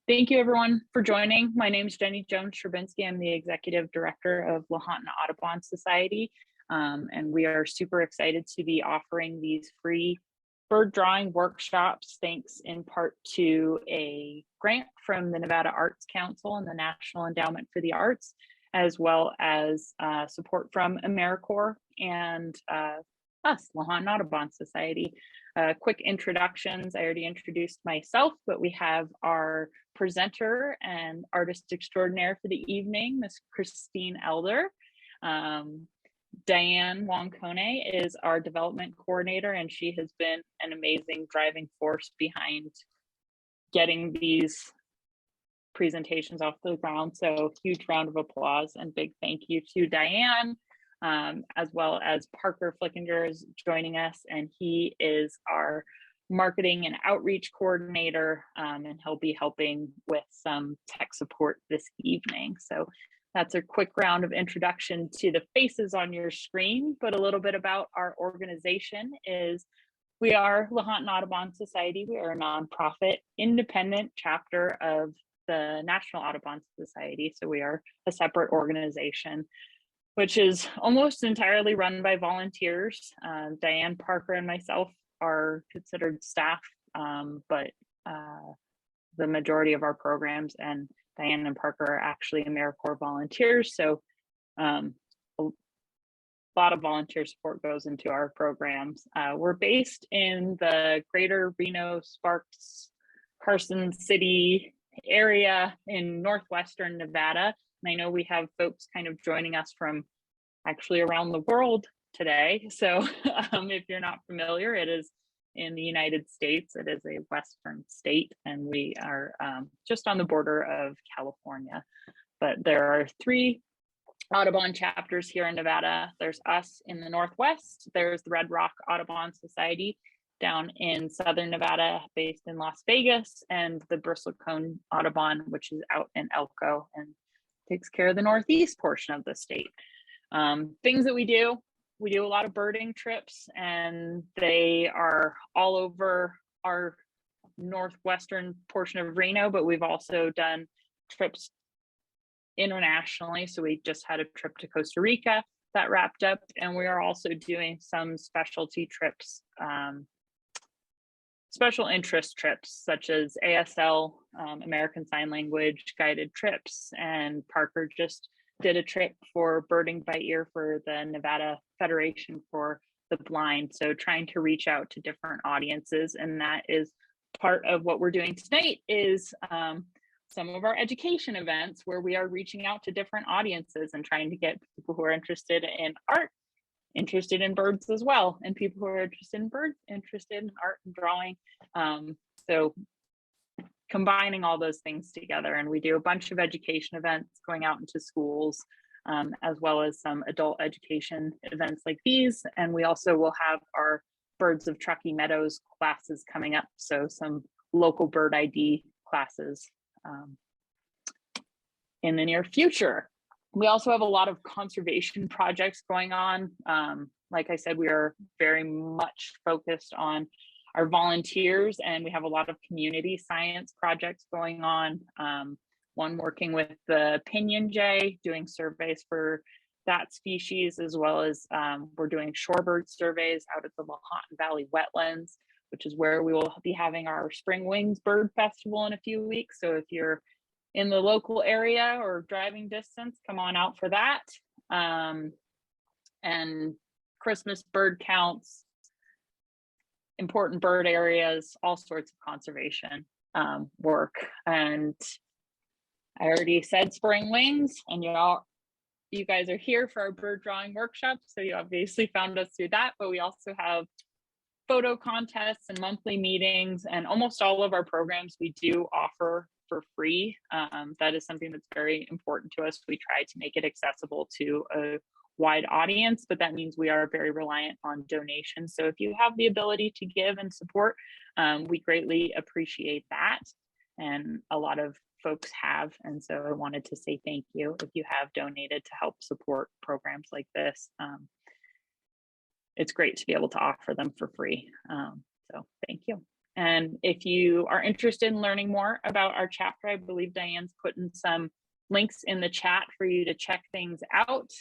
Thank you everyone for joining. My name is Jenny Jones-Sherbinsky. I'm the Executive Director of Lahontan Audubon Society. And we are super excited to be offering these free bird drawing workshops, thanks in part to a grant from the Nevada Arts Council and the National Endowment for the Arts, as well as support from AmeriCorps and us, Lahontan Audubon Society. Quick introductions. I already introduced myself, but we have our presenter and artist extraordinaire for the evening, Miss Christine Elder. Diane Wonkone is our development coordinator, and she has been an amazing driving force behind getting these presentations off the ground. So huge round of applause and big thank you to Diane, as well as Parker Flickinger is joining us, and he is our marketing and outreach coordinator, and he'll be helping with some tech support this evening. So that's a quick round of introduction to the faces on your screen, but a little bit about our organization is we are Lahontan Audubon Society. We are a nonprofit independent chapter of the National Audubon Society. So we are a separate organization, which is almost entirely run by volunteers. Diane, Parker, and myself are considered staff, but the majority of our programs and Diane and Parker are actually AmeriCorps volunteers. So a lot of volunteer support goes into our programs. We're based in the greater Reno, Sparks, Carson City area in northwestern Nevada. And I know we have folks kind of joining us from actually around the world today. So if you're not familiar, it is in the United States. It is a Western state, and we are just on the border of California. But there are 3 Audubon chapters here in Nevada. There's us in the Northwest. There's the Red Rock Audubon Society down in Southern Nevada, based in Las Vegas, and the Bristlecone Audubon, which is out in Elko and takes care of the Northeast portion of the state. Things that we do a lot of birding trips, and they are all over our northwestern portion of Reno, but we've also done trips internationally. So we just had a trip to Costa Rica that wrapped up, and we are also doing some specialty trips, special interest trips, such as ASL, American Sign Language guided trips, and Parker just did a trip for birding by ear for the Nevada Federation for the Blind. So trying to reach out to different audiences, and that is part of what we're doing tonight is some of our education events where we are reaching out to different audiences and trying to get people who are interested in art, interested in birds as well, and people who are interested in birds, interested in art and drawing. So combining all those things together, and we do a bunch of education events going out into schools, as well as some adult education events like these. And we also will have our Birds of Truckee Meadows classes coming up, so some local bird ID classes in the near future. We also have a lot of conservation projects going on. Like I said, we are very much focused on our volunteers, and we have a lot of community science projects going on. One working with the pinyon jay, doing surveys for that species, as well as we're doing shorebird surveys out at the Lahontan Valley wetlands, which is where we will be having our Spring Wings Bird Festival in a few weeks. So if you're in the local area or driving distance, come on out for that. And Christmas bird counts, important bird areas, all sorts of conservation work. And I already said Spring Wings, and you guys are here for our bird drawing workshop, so you obviously found us through that, but we also have photo contests and monthly meetings, and almost all of our programs we do offer for free. That is something that's very important to us. We try to make it accessible to a wide audience, but that means we are very reliant on donations. So if you have the ability to give and support, we greatly appreciate that. And a lot of folks have. And so I wanted to say thank you if you have donated to help support programs like this. It's great to be able to offer them for free. So thank you. And if you are interested in learning more about our chapter, I believe Diane's putting some links in the chat for you to check things out.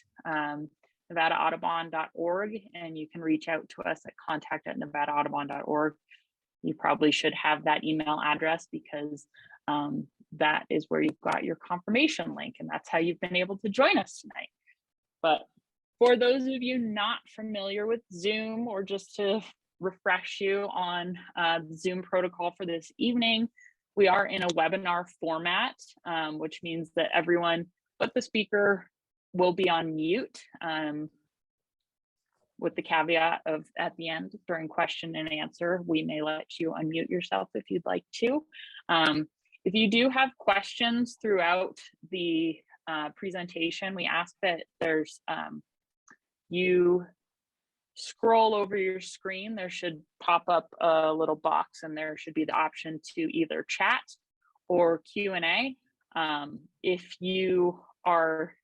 NevadaAudubon.org, and you can reach out to us at contact@NevadaAudubon.org. You probably should have that email address because that is where you've got your confirmation link, and that's how you've been able to join us tonight. But for those of you not familiar with Zoom, or just to refresh you on the Zoom protocol for this evening, we are in a webinar format, which means that everyone but the speaker will be on mute, with the caveat of at the end during question and answer, we may let you unmute yourself if you'd like to. If you do have questions throughout the presentation, we ask that there's you scroll over your screen. There should pop up a little box, and there should be the option to either chat or Q&A. If you are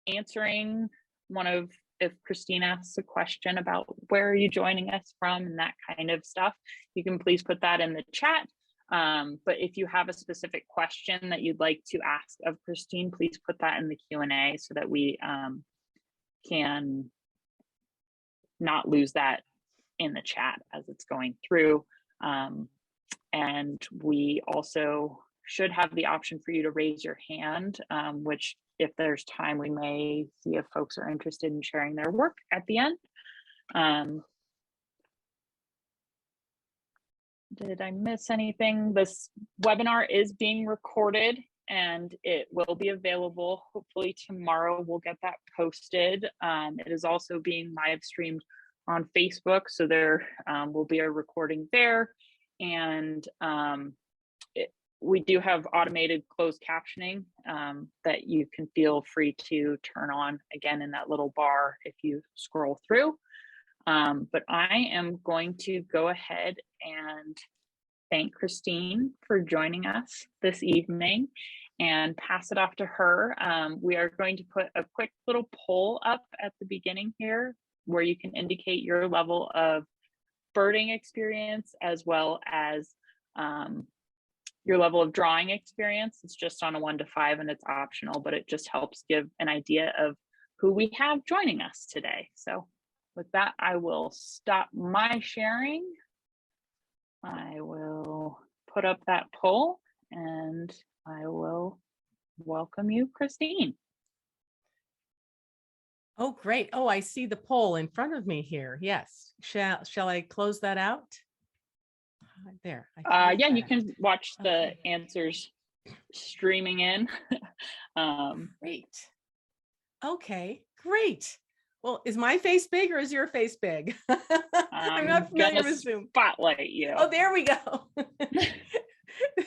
answering if Christine asks a question about where are you joining us from and that kind of stuff, you can please put that in the chat. But if you have a specific question that you'd like to ask of Christine, please put that in the Q&A so that we can not lose that in the chat as it's going through. And we also should have the option for you to raise your hand, which if there's time, we may see if folks are interested in sharing their work at the end. Did I miss anything? This webinar is being recorded and it will be available. Hopefully tomorrow we'll get that posted. It is also being live streamed on Facebook, so there will be a recording there. And we do have automated closed captioning that you can feel free to turn on again in that little bar if you scroll through. But I am going to go ahead and thank Christine for joining us this evening and pass it off to her. We are going to put a quick little poll up at the beginning here where you can indicate your level of birding experience as well as your level of drawing experience. It's just on a 1 to 5 and it's optional, but it just helps give an idea of who we have joining us today. So with that, I will stop my sharing. I will put up that poll and I will welcome you, Christine. Oh, great. Oh, I see the poll in front of me here. Yes. Shall I close that out? There. Yeah, you can watch the answers streaming in. Great. Okay, great. Well, is my face big or is your face big? I'm not familiar with Zoom. Spotlight you. Oh, there we go.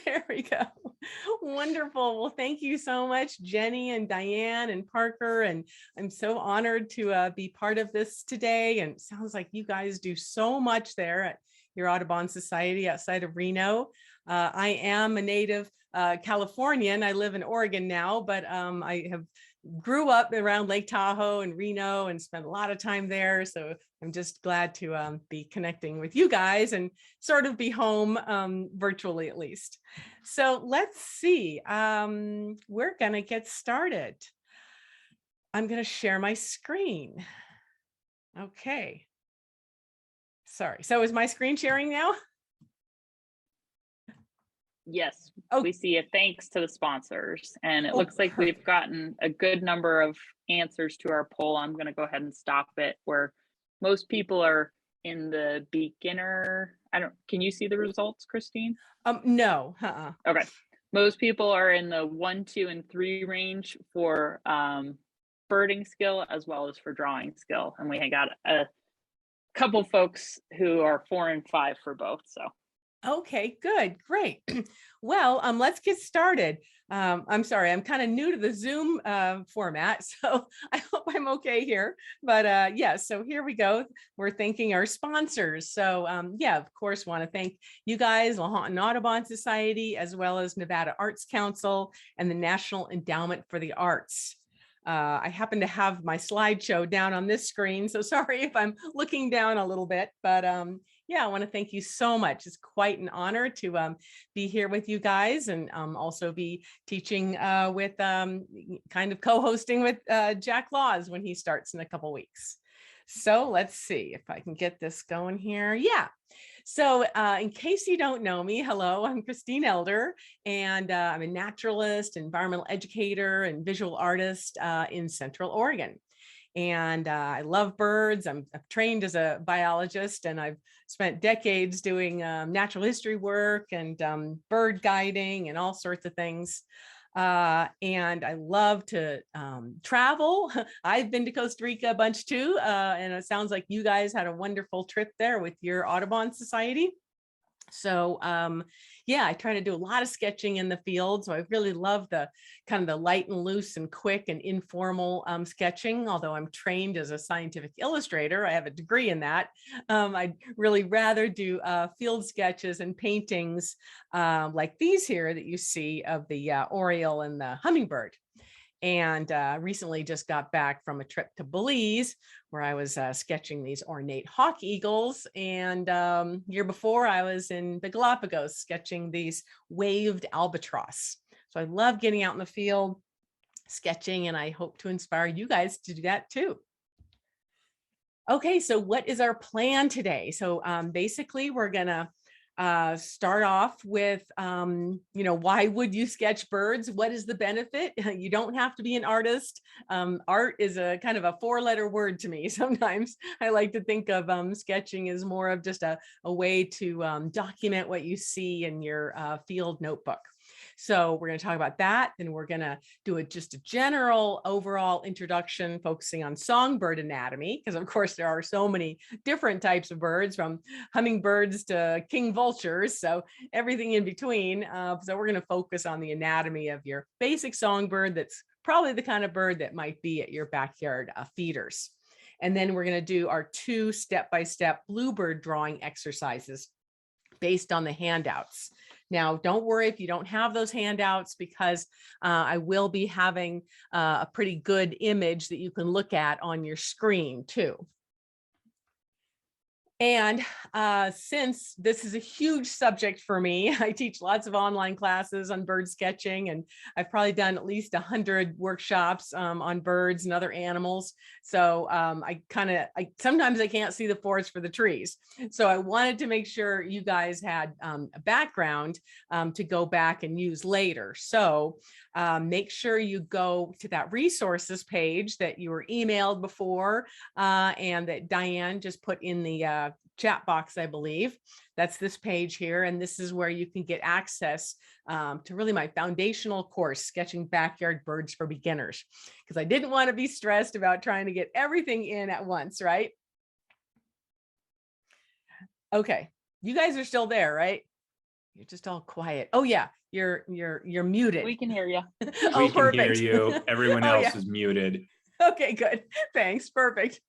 There we go. Wonderful. Well, thank you so much, Jenny and Diane and Parker. And I'm so honored to be part of this today. And it sounds like you guys do so much there at your Audubon Society outside of Reno. I am a native Californian. I live in Oregon now, but I grew up around Lake Tahoe and Reno and spent a lot of time there. So I'm just glad to be connecting with you guys and sort of be home virtually at least. So let's see, we're gonna get started. I'm gonna share my screen. Okay. Sorry, so is my screen sharing now? Yes, we see a thanks to the sponsors, and it looks like we've gotten a good number of answers to our poll. I'm going to go ahead and stop it where most people are in the beginner. Can you see the results, Christine? No. Okay. Most people are in the 1, 2, and 3 range for birding skill as well as for drawing skill, and we got a couple folks who are 4 and 5 for both. So. Okay, good, great. Well, let's get started. I'm sorry, I'm kind of new to the Zoom format, so I hope I'm okay here. But yeah, so here we go. We're thanking our sponsors. So yeah, of course, want to thank you guys, Lahontan Audubon Society, as well as Nevada Arts Council and the National Endowment for the Arts. I happen to have my slideshow down on this screen, so sorry if I'm looking down a little bit, but yeah, I want to thank you so much. It's quite an honor to be here with you guys, and also be teaching with kind of co-hosting with Jack Laws when he starts in a couple weeks. So let's see if I can get this going here. Yeah. So in case you don't know me, hello, I'm Christine Elder, and I'm a naturalist, environmental educator, and visual artist in Central Oregon. And I love birds. I'm trained as a biologist, and I've spent decades doing natural history work and bird guiding and all sorts of things. And I love to travel. I've been to Costa Rica a bunch too, and it sounds like you guys had a wonderful trip there with your Audubon Society. So yeah, I try to do a lot of sketching in the field. So I really love the kind of the light and loose and quick and informal sketching. Although I'm trained as a scientific illustrator, I have a degree in that. I'd really rather do field sketches and paintings like these here that you see of the oriole and the hummingbird. And recently just got back from a trip to Belize, where I was sketching these ornate hawk eagles. And year before, I was in the Galapagos sketching these waved albatross. So I love getting out in the field, sketching, and I hope to inspire you guys to do that too. Okay, so what is our plan today? So basically, we're gonna start off with, why would you sketch birds? What is the benefit? You don't have to be an artist. Art is a kind of a four-letter word to me. Sometimes I like to think of sketching as more of just a way to document what you see in your field notebook. So we're going to talk about that. Then we're going to do just a general overall introduction focusing on songbird anatomy, because of course there are so many different types of birds, from hummingbirds to king vultures, so everything in between. So we're going to focus on the anatomy of your basic songbird. That's probably the kind of bird that might be at your backyard feeders. And then we're going to do our 2 step-by-step bluebird drawing exercises based on the handouts. Now, don't worry if you don't have those handouts, because I will be having a pretty good image that you can look at on your screen too. And since this is a huge subject for me, I teach lots of online classes on bird sketching, and I've probably done at least 100 workshops on birds and other animals. So sometimes I can't see the forest for the trees. So I wanted to make sure you guys had a background to go back and use later. So make sure you go to that resources page that you were emailed before and that Diane just put in the chat box, I believe. That's this page here. And this is where you can get access to really my foundational course, Sketching Backyard Birds for Beginners, because I didn't want to be stressed about trying to get everything in at once, right? Okay, you guys are still there, right? You're just all quiet. Oh yeah, you're muted. We can hear you. Oh, we can perfect. hear you. Everyone else is muted. Okay, good. Thanks. Perfect.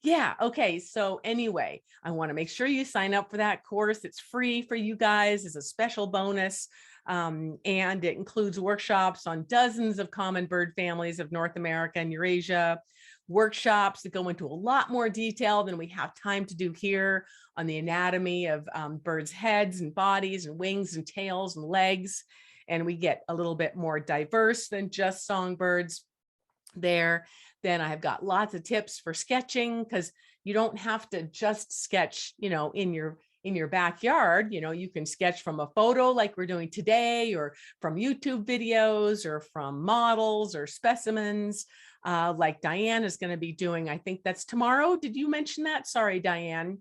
Yeah. Okay. So anyway, I want to make sure you sign up for that course. It's free for you guys. It's a special bonus. And it includes workshops on dozens of common bird families of North America and Eurasia, workshops that go into a lot more detail than we have time to do here on the anatomy of birds' heads and bodies and wings and tails and legs. And we get a little bit more diverse than just songbirds there. Then I've got lots of tips for sketching, because you don't have to just sketch, in your backyard. You can sketch from a photo like we're doing today, or from YouTube videos, or from models or specimens like Diane is going to be doing. I think that's tomorrow. Did you mention that? Sorry, Diane.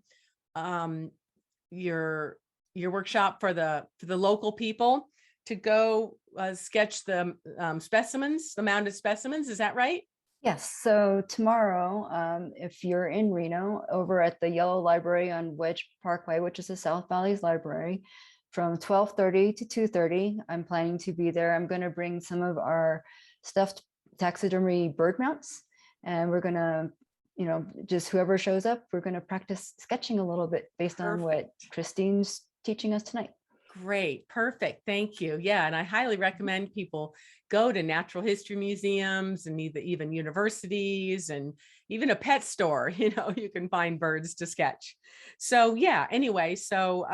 Your workshop for the local people to go sketch the specimens, the mounted specimens. Is that right? Yes. So tomorrow, if you're in Reno, over at the Yellow Library on Wedge Parkway, which is the South Valley's library, from 12:30 to 2:30, I'm planning to be there. I'm going to bring some of our stuffed taxidermy bird mounts, and we're going to, just whoever shows up, we're going to practice sketching a little bit based on what Christine's teaching us tonight. Great. Perfect. Thank you. Yeah. And I highly recommend people go to natural history museums and even universities and even a pet store. You can find birds to sketch. So yeah, anyway, so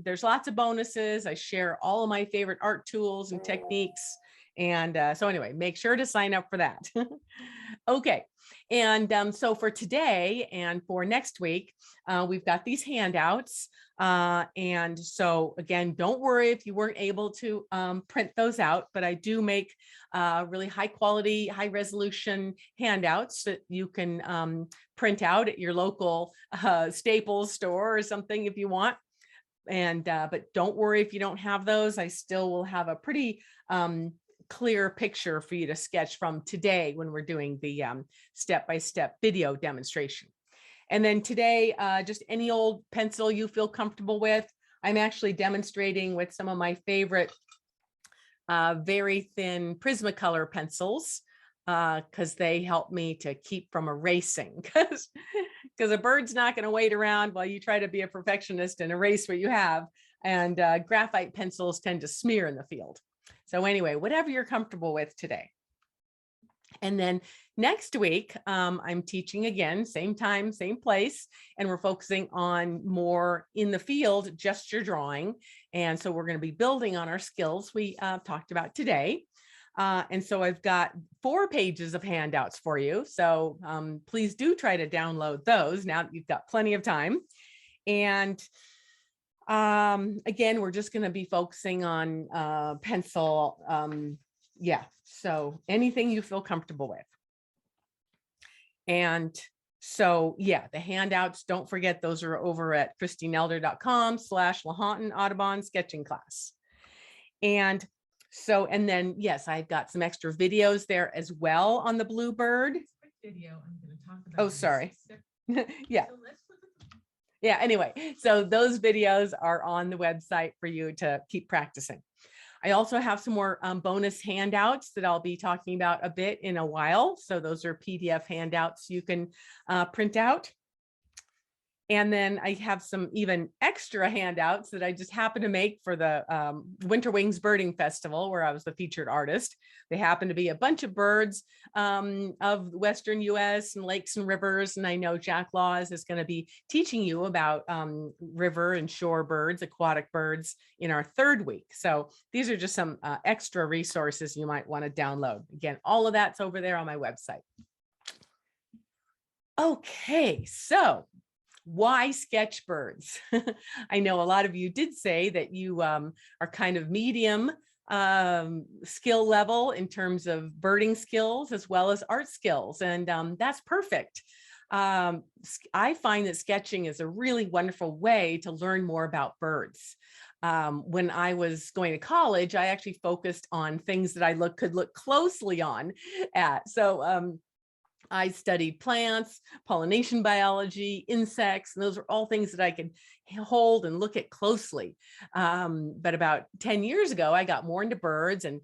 there's lots of bonuses. I share all of my favorite art tools and techniques. And so anyway, make sure to sign up for that. Okay. And so for today and for next week, we've got these handouts. And so again, don't worry if you weren't able to print those out, but I do make really high quality, high resolution handouts that you can print out at your local Staples store or something if you want. And but don't worry if you don't have those. I still will have a pretty clear picture for you to sketch from today when we're doing the step-by-step video demonstration. And then today, just any old pencil you feel comfortable with. I'm actually demonstrating with some of my favorite very thin Prismacolor pencils because they help me to keep from erasing because a bird's not going to wait around while you try to be a perfectionist and erase what you have. And graphite pencils tend to smear in the field. So anyway, whatever you're comfortable with today. And then next week, I'm teaching again, same time, same place, and we're focusing on more in the field, gesture drawing. And so we're going to be building on our skills we talked about today. And so I've got 4 pages of handouts for you. So please do try to download those now that you've got plenty of time. And again, we're just going to be focusing on pencil. Yeah, so anything you feel comfortable with. And so, yeah, the handouts, don't forget, those are over at christinelder.com/Lahontan Audubon sketching class. And so, and then, yes, I've got some extra videos there as well on the Bluebird. Video I'm going to talk about. Oh, sorry. Yeah. Yeah, anyway, so those videos are on the website for you to keep practicing. I also have some more bonus handouts that I'll be talking about a bit in a while. So those are PDF handouts you can print out. And then I have some even extra handouts that I just happened to make for the Winter Wings Birding Festival, where I was the featured artist. They happen to be a bunch of birds of the Western US and lakes and rivers. And I know Jack Laws is going to be teaching you about river and shore birds, aquatic birds in our 3rd week. So these are just some extra resources you might want to download. Again, all of that's over there on my website. Okay, so why sketch birds? I know a lot of you did say that you are kind of medium skill level in terms of birding skills as well as art skills, and that's perfect. I find that sketching is a really wonderful way to learn more about birds. When I was going to college, I actually focused on things that I could look closely on at. So I studied plants, pollination biology, insects, and those are all things that I could hold and look at closely. But about 10 years ago, I got more into birds and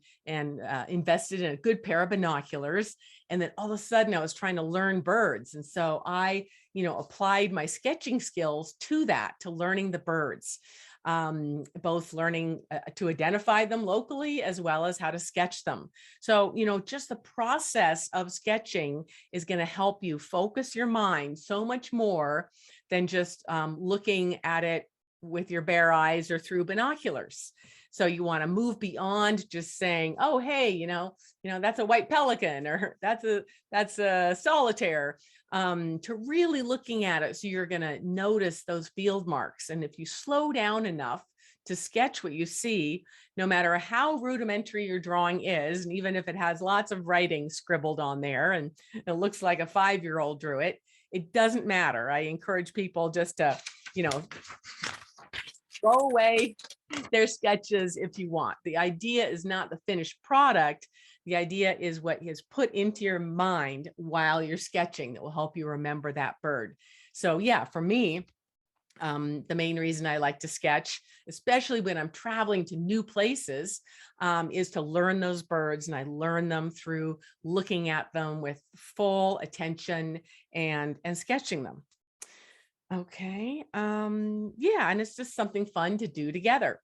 invested in a good pair of binoculars. And then all of a sudden I was trying to learn birds. And so I, applied my sketching skills to that, to learning the birds. Both learning to identify them locally as well as how to sketch them. So, just the process of sketching is going to help you focus your mind so much more than just looking at it with your bare eyes or through binoculars. So you want to move beyond just saying, oh, hey, that's a white pelican, or that's a solitaire. To really looking at it. So you're going to notice those field marks. And if you slow down enough to sketch what you see, no matter how rudimentary your drawing is, and even if it has lots of writing scribbled on there and it looks like a 5-year-old drew it, it doesn't matter. I encourage people just to, throw away their sketches if you want. The idea is not the finished product. The idea is what is put into your mind while you're sketching that will help you remember that bird. So yeah, for me, the main reason I like to sketch, especially when I'm traveling to new places, is to learn those birds, and I learn them through looking at them with full attention and sketching them. Okay, yeah, and it's just something fun to do together.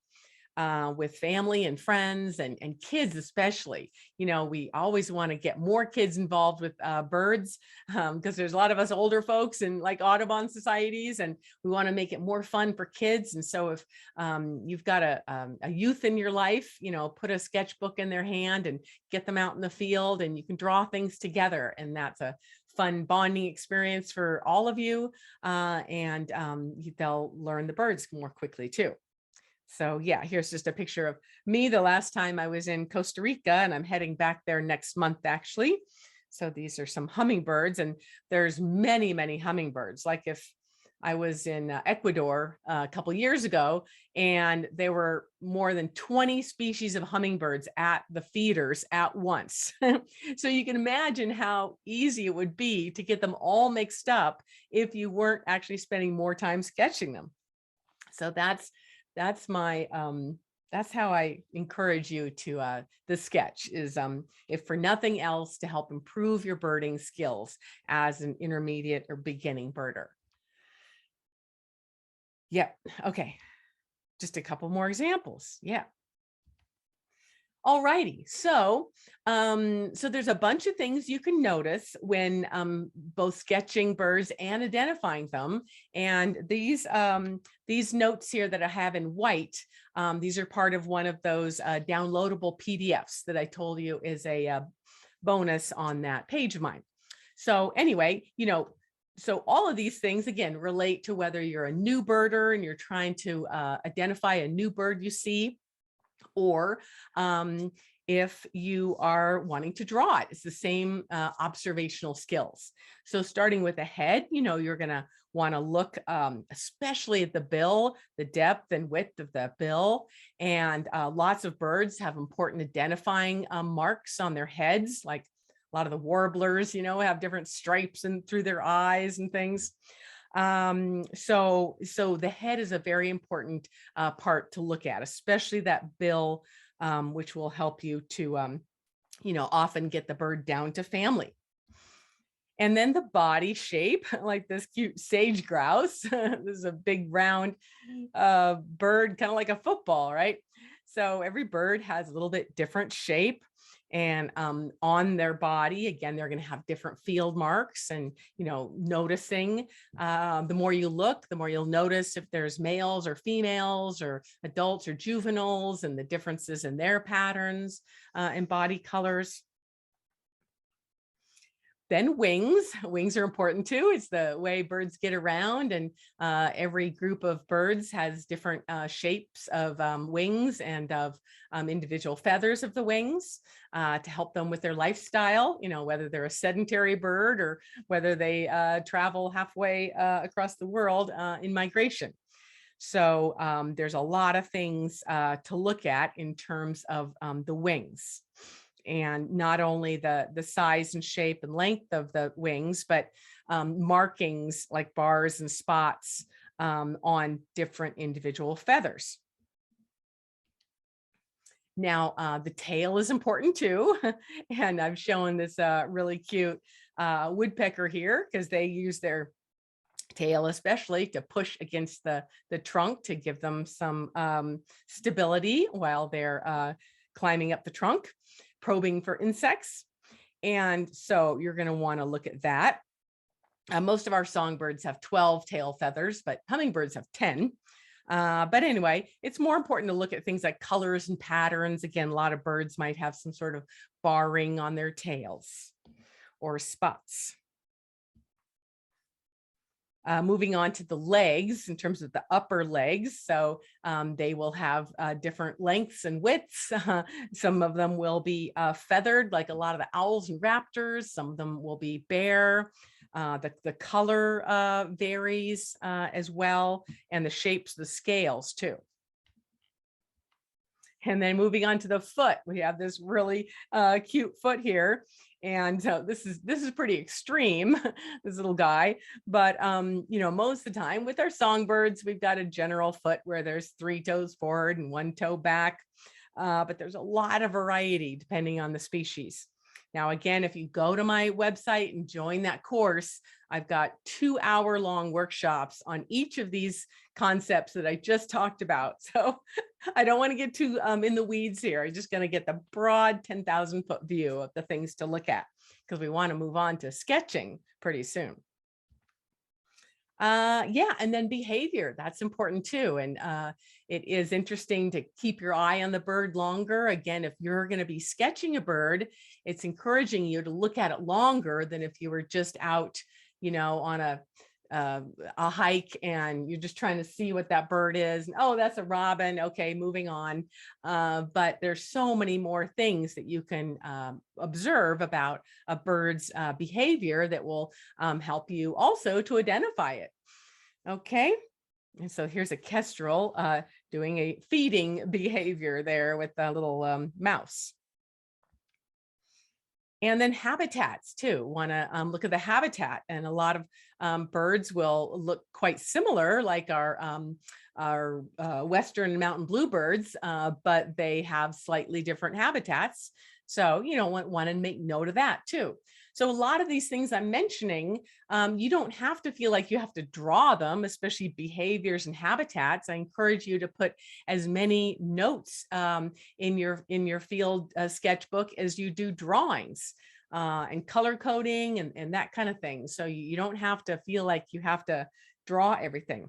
with family and friends and kids especially. You know, we always want to get more kids involved with birds because there's a lot of us older folks in like Audubon societies, and we want to make it more fun for kids. And so if you've got a youth in your life, you know, put a sketchbook in their hand and get them out in the field, and you can draw things together. And that's a fun bonding experience for all of you. And they'll learn the birds more quickly too. So yeah, here's just a picture of me the last time I was in Costa Rica, and I'm heading back there next month actually. So these are some hummingbirds, and there's many, many hummingbirds. Like if I was in Ecuador a couple years ago, and there were more than 20 species of hummingbirds at the feeders at once. So you can imagine how easy it would be to get them all mixed up if you weren't actually spending more time sketching them. So that's my that's how I encourage you to the sketch is if for nothing else to help improve your birding skills as an intermediate or beginning birder. Yeah. Okay. Just a couple more examples. Yeah. All righty. So, so there's a bunch of things you can notice when both sketching birds and identifying them. And these notes here that I have in white, these are part of one of those downloadable PDFs that I told you is a bonus on that page of mine. So anyway, you know, so all of these things, again, relate to whether you're a new birder and you're trying to identify a new bird you see, or if you are wanting to draw it. It's the same observational skills. So starting with the head, you know, you're going to want to look especially at the bill, the depth and width of the bill. And lots of birds have important identifying marks on their heads, like a lot of the warblers, you know, have different stripes and through their eyes and things. So the head is a very important part to look at, especially that bill, which will help you to, you know, often get the bird down to family. And then the body shape, like this cute sage grouse. This is a big round bird, kind of like a football, right? So every bird has a little bit different shape. And on their body, again, they're going to have different field marks. And, you know, noticing, the more you look, the more you'll notice if there's males or females or adults or juveniles, and the differences in their patterns and body colors. Then wings. Wings are important too. It's the way birds get around, and every group of birds has different shapes of wings and of individual feathers of the wings to help them with their lifestyle, you know, whether they're a sedentary bird or whether they travel halfway across the world in migration. So there's a lot of things to look at in terms of the wings. And not only the size and shape and length of the wings, but markings like bars and spots on different individual feathers. Now, the tail is important too. And I've shown this really cute woodpecker here because they use their tail especially to push against the trunk to give them some stability while they're climbing up the trunk, probing for insects. And so you're going to want to look at that. Most of our songbirds have 12 tail feathers, but hummingbirds have 10. But anyway, it's more important to look at things like colors and patterns. Again, a lot of birds might have some sort of barring on their tails or spots. Moving on to the legs, in terms of the upper legs. So they will have different lengths and widths. Some of them will be feathered, like a lot of the owls and raptors. Some of them will be bare. The color varies as well, and the shapes of the scales too. And then moving on to the foot, we have this really cute foot here. And so this is pretty extreme, this little guy. But, you know, most of the time with our songbirds, we've got a general foot where there's 3 toes forward and 1 toe back. But there's a lot of variety depending on the species. Now, again, if you go to my website and join that course, I've got 2-hour-long workshops on each of these concepts that I just talked about. So I don't want to get too in the weeds here. I'm just going to get the broad 10,000-foot view of the things to look at, because we want to move on to sketching pretty soon. Yeah, and then behavior, that's important too. And it is interesting to keep your eye on the bird longer. Again, if you're going to be sketching a bird, it's encouraging you to look at it longer than if you were just out, you know, on a hike and you're just trying to see what that bird is. And, oh, that's a robin. Okay, moving on. But there's so many more things that you can observe about a bird's behavior that will help you also to identify it. Okay. And so here's a kestrel doing a feeding behavior there with a little mouse. And then habitats too. Want to look at the habitat, and a lot of birds will look quite similar, like our Western mountain bluebirds, but they have slightly different habitats. So, you know, want to make note of that too. So a lot of these things I'm mentioning, you don't have to feel like you have to draw them, especially behaviors and habitats. I encourage you to put as many notes in your field sketchbook as you do drawings and color coding and that kind of thing. So you don't have to feel like you have to draw everything.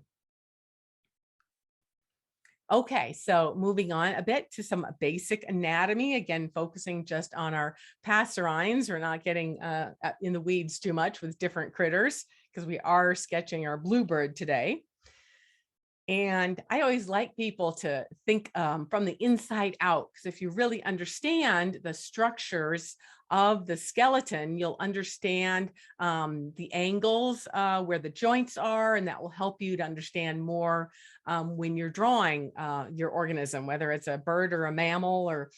Okay, so moving on a bit to some basic anatomy, again, focusing just on our passerines. We're not getting in the weeds too much with different critters because we are sketching our bluebird today. And I always like people to think from the inside out, because if you really understand the structures of the skeleton, you'll understand the angles where the joints are, and that will help you to understand more when you're drawing your organism, whether it's a bird or a mammal or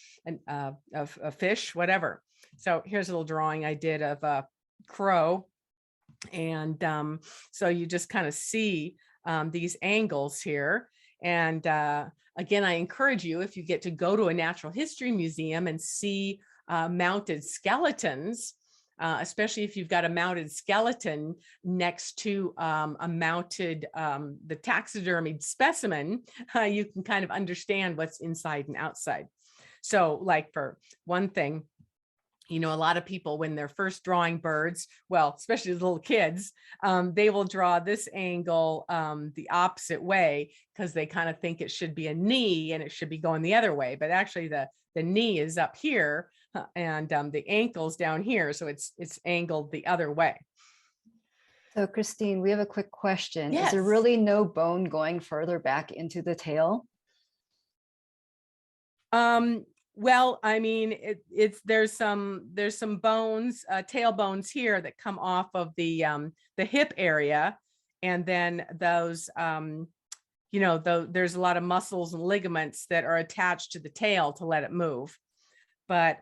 a fish, whatever. So here's a little drawing I did of a crow. And so you just kind of see these angles here. And again, I encourage you, if you get to go to a natural history museum and see mounted skeletons, especially if you've got a mounted skeleton next to a mounted, the taxidermied specimen, you can kind of understand what's inside and outside. So like for one thing, you know, a lot of people, when they're first drawing birds, well, especially the little kids, they will draw this angle the opposite way because they kind of think it should be a knee and it should be going the other way. But actually the knee is up here and the ankle's down here. So it's angled the other way. So Christine, we have a quick question. Yes. Is there really no bone going further back into the tail? Well, I mean, there's some bones, tail bones here that come off of the hip area, and then those, you know, there's a lot of muscles and ligaments that are attached to the tail to let it move. But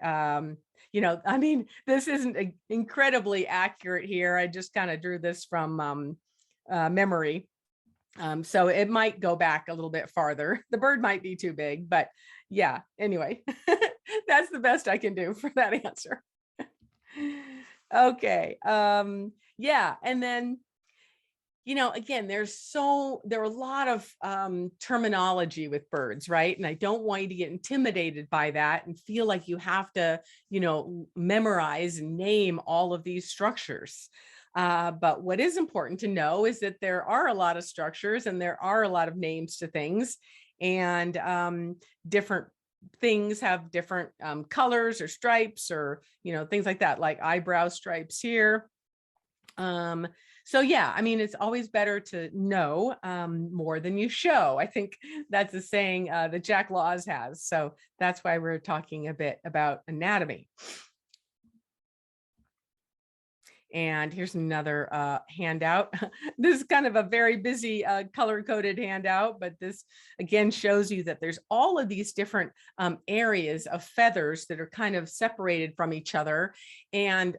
you know, I mean, this isn't incredibly accurate here. I just kind of drew this from memory. So it might go back a little bit farther. The bird might be too big, but yeah, anyway, that's the best I can do for that answer. Okay. Yeah. And then, you know, again, there are a lot of terminology with birds, right? And I don't want you to get intimidated by that and feel like you have to, you know, memorize and name all of these structures. But what is important to know is that there are a lot of structures and there are a lot of names to things, and different things have different colors or stripes or, you know, things like that, like eyebrow stripes here. So yeah, I mean, it's always better to know more than you show. I think that's a saying that Jack Laws has. So that's why we're talking a bit about anatomy. And here's another handout. This is kind of a very busy color-coded handout, but this again shows you that there's all of these different areas of feathers that are kind of separated from each other. And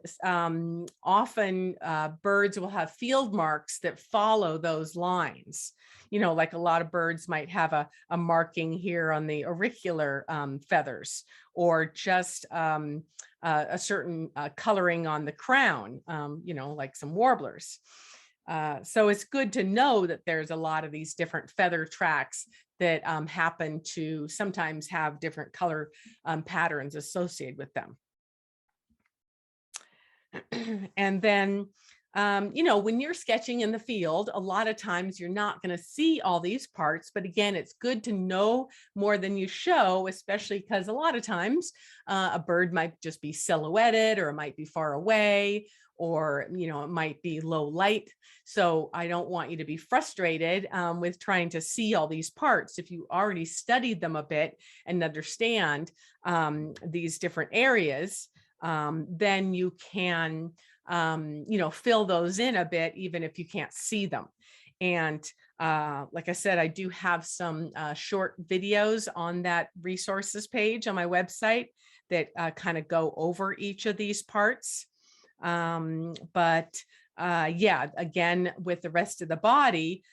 often birds will have field marks that follow those lines. You know, like a lot of birds might have a marking here on the auricular feathers, or just a certain coloring on the crown, you know, like some warblers. So it's good to know that there's a lot of these different feather tracks that happen to sometimes have different color patterns associated with them. And then, you know, when you're sketching in the field, a lot of times you're not going to see all these parts. But again, it's good to know more than you show, especially because a lot of times a bird might just be silhouetted, or it might be far away, or, you know, it might be low light. So I don't want you to be frustrated with trying to see all these parts. If you already studied them a bit and understand these different areas, then you can, you know, fill those in a bit, even if you can't see them. And like I said, I do have some short videos on that resources page on my website that kind of go over each of these parts. But yeah, again, with the rest of the body,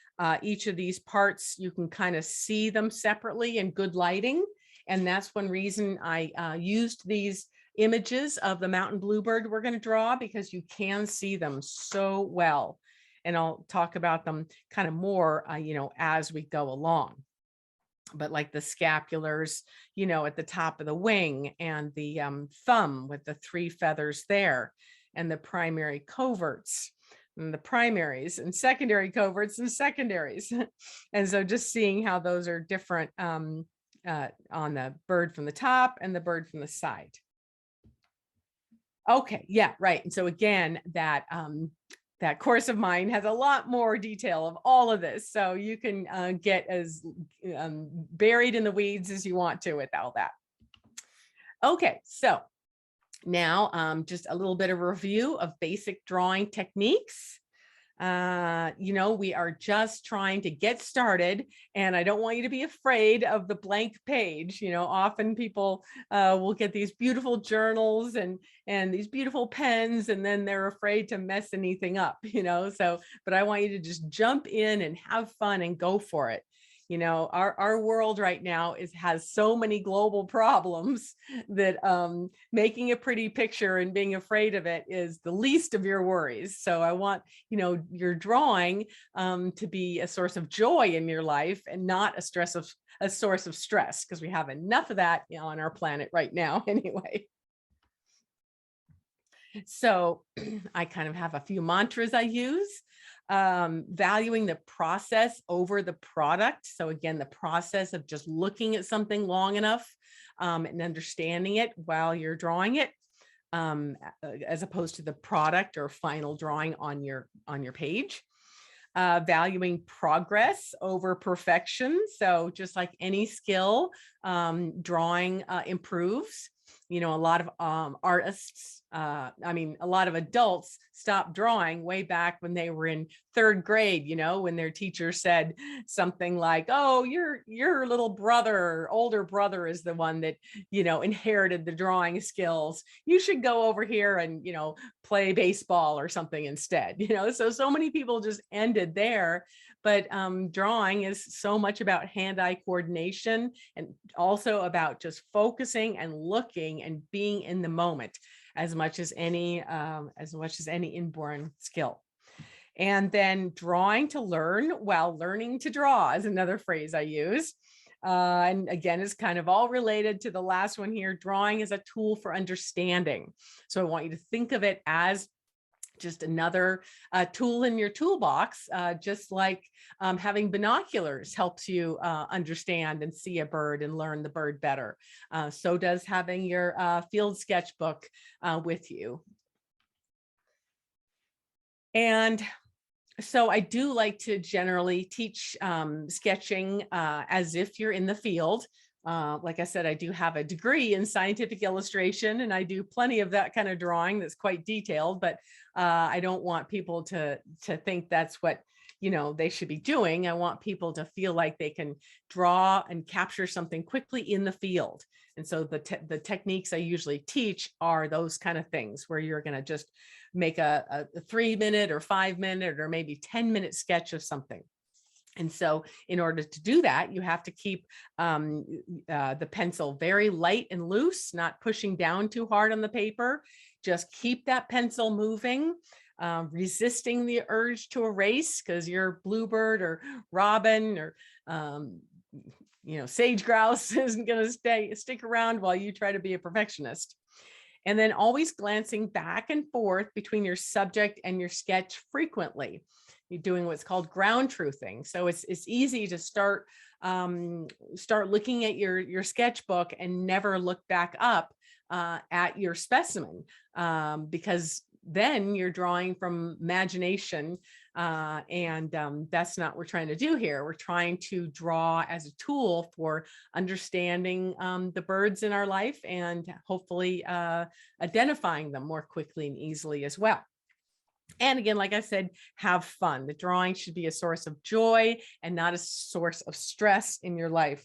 each of these parts, you can kind of see them separately in good lighting. And that's one reason I used these images of the mountain bluebird we're going to draw, because you can see them so well. And I'll talk about them kind of more, you know, as we go along. But like the scapulars, you know, at the top of the wing, and the thumb with the 3 feathers there, and the primary coverts, and the primaries, and secondary coverts and secondaries. And so just seeing how those are different on the bird from the top and the bird from the side. Okay, yeah, right. And so again, that that course of mine has a lot more detail of all of this. So you can get as buried in the weeds as you want to with all that. Okay, so now just a little bit of review of basic drawing techniques. You know, we are just trying to get started, and I don't want you to be afraid of the blank page. You know, often people will get these beautiful journals and these beautiful pens, and then they're afraid to mess anything up, you know. So, but I want you to just jump in and have fun and go for it. You know, our world right now has so many global problems that making a pretty picture and being afraid of it is the least of your worries. So I want, you know, your drawing to be a source of joy in your life, and not a source of stress, because we have enough of that, you know, on our planet right now anyway. So I kind of have a few mantras I use. Valuing the process over the product. So again, the process of just looking at something long enough and understanding it while you're drawing it, as opposed to the product or final drawing on your page. Valuing progress over perfection. So just like any skill, drawing improves. You know, a lot of artists, I mean, a lot of adults stopped drawing way back when they were in 3rd grade, you know, when their teacher said something like, oh, your little brother, older brother is the one that, you know, inherited the drawing skills. You should go over here and, you know, play baseball or something instead, you know. So many people just ended there. But drawing is so much about hand-eye coordination, and also about just focusing and looking and being in the moment as much as any inborn skill. And then drawing to learn while learning to draw is another phrase I use. And again, it's kind of all related to the last one here. Drawing is a tool for understanding. So I want you to think of it as just another tool in your toolbox, just like having binoculars helps you understand and see a bird and learn the bird better. So does having your field sketchbook with you. And so I do like to generally teach sketching as if you're in the field. Like I said, I do have a degree in scientific illustration, and I do plenty of that kind of drawing that's quite detailed, but I don't want people to think that's what, you know, they should be doing. I want people to feel like they can draw and capture something quickly in the field. And so the techniques I usually teach are those kind of things, where you're going to just make a 3-minute or 5-minute or maybe 10-minute sketch of something. And so in order to do that, you have to keep the pencil very light and loose, not pushing down too hard on the paper. Just keep that pencil moving, resisting the urge to erase, because your bluebird or robin or sage grouse isn't going to stick around while you try to be a perfectionist. And then always glancing back and forth between your subject and your sketch frequently. You're doing what's called ground truthing. So it's easy to start looking at your sketchbook and never look back up at your specimen, because then you're drawing from imagination, and that's not what we're trying to do here. We're trying to draw as a tool for understanding the birds in our life, and hopefully identifying them more quickly and easily as well. And again, like I said, have fun. The drawing should be a source of joy and not a source of stress in your life.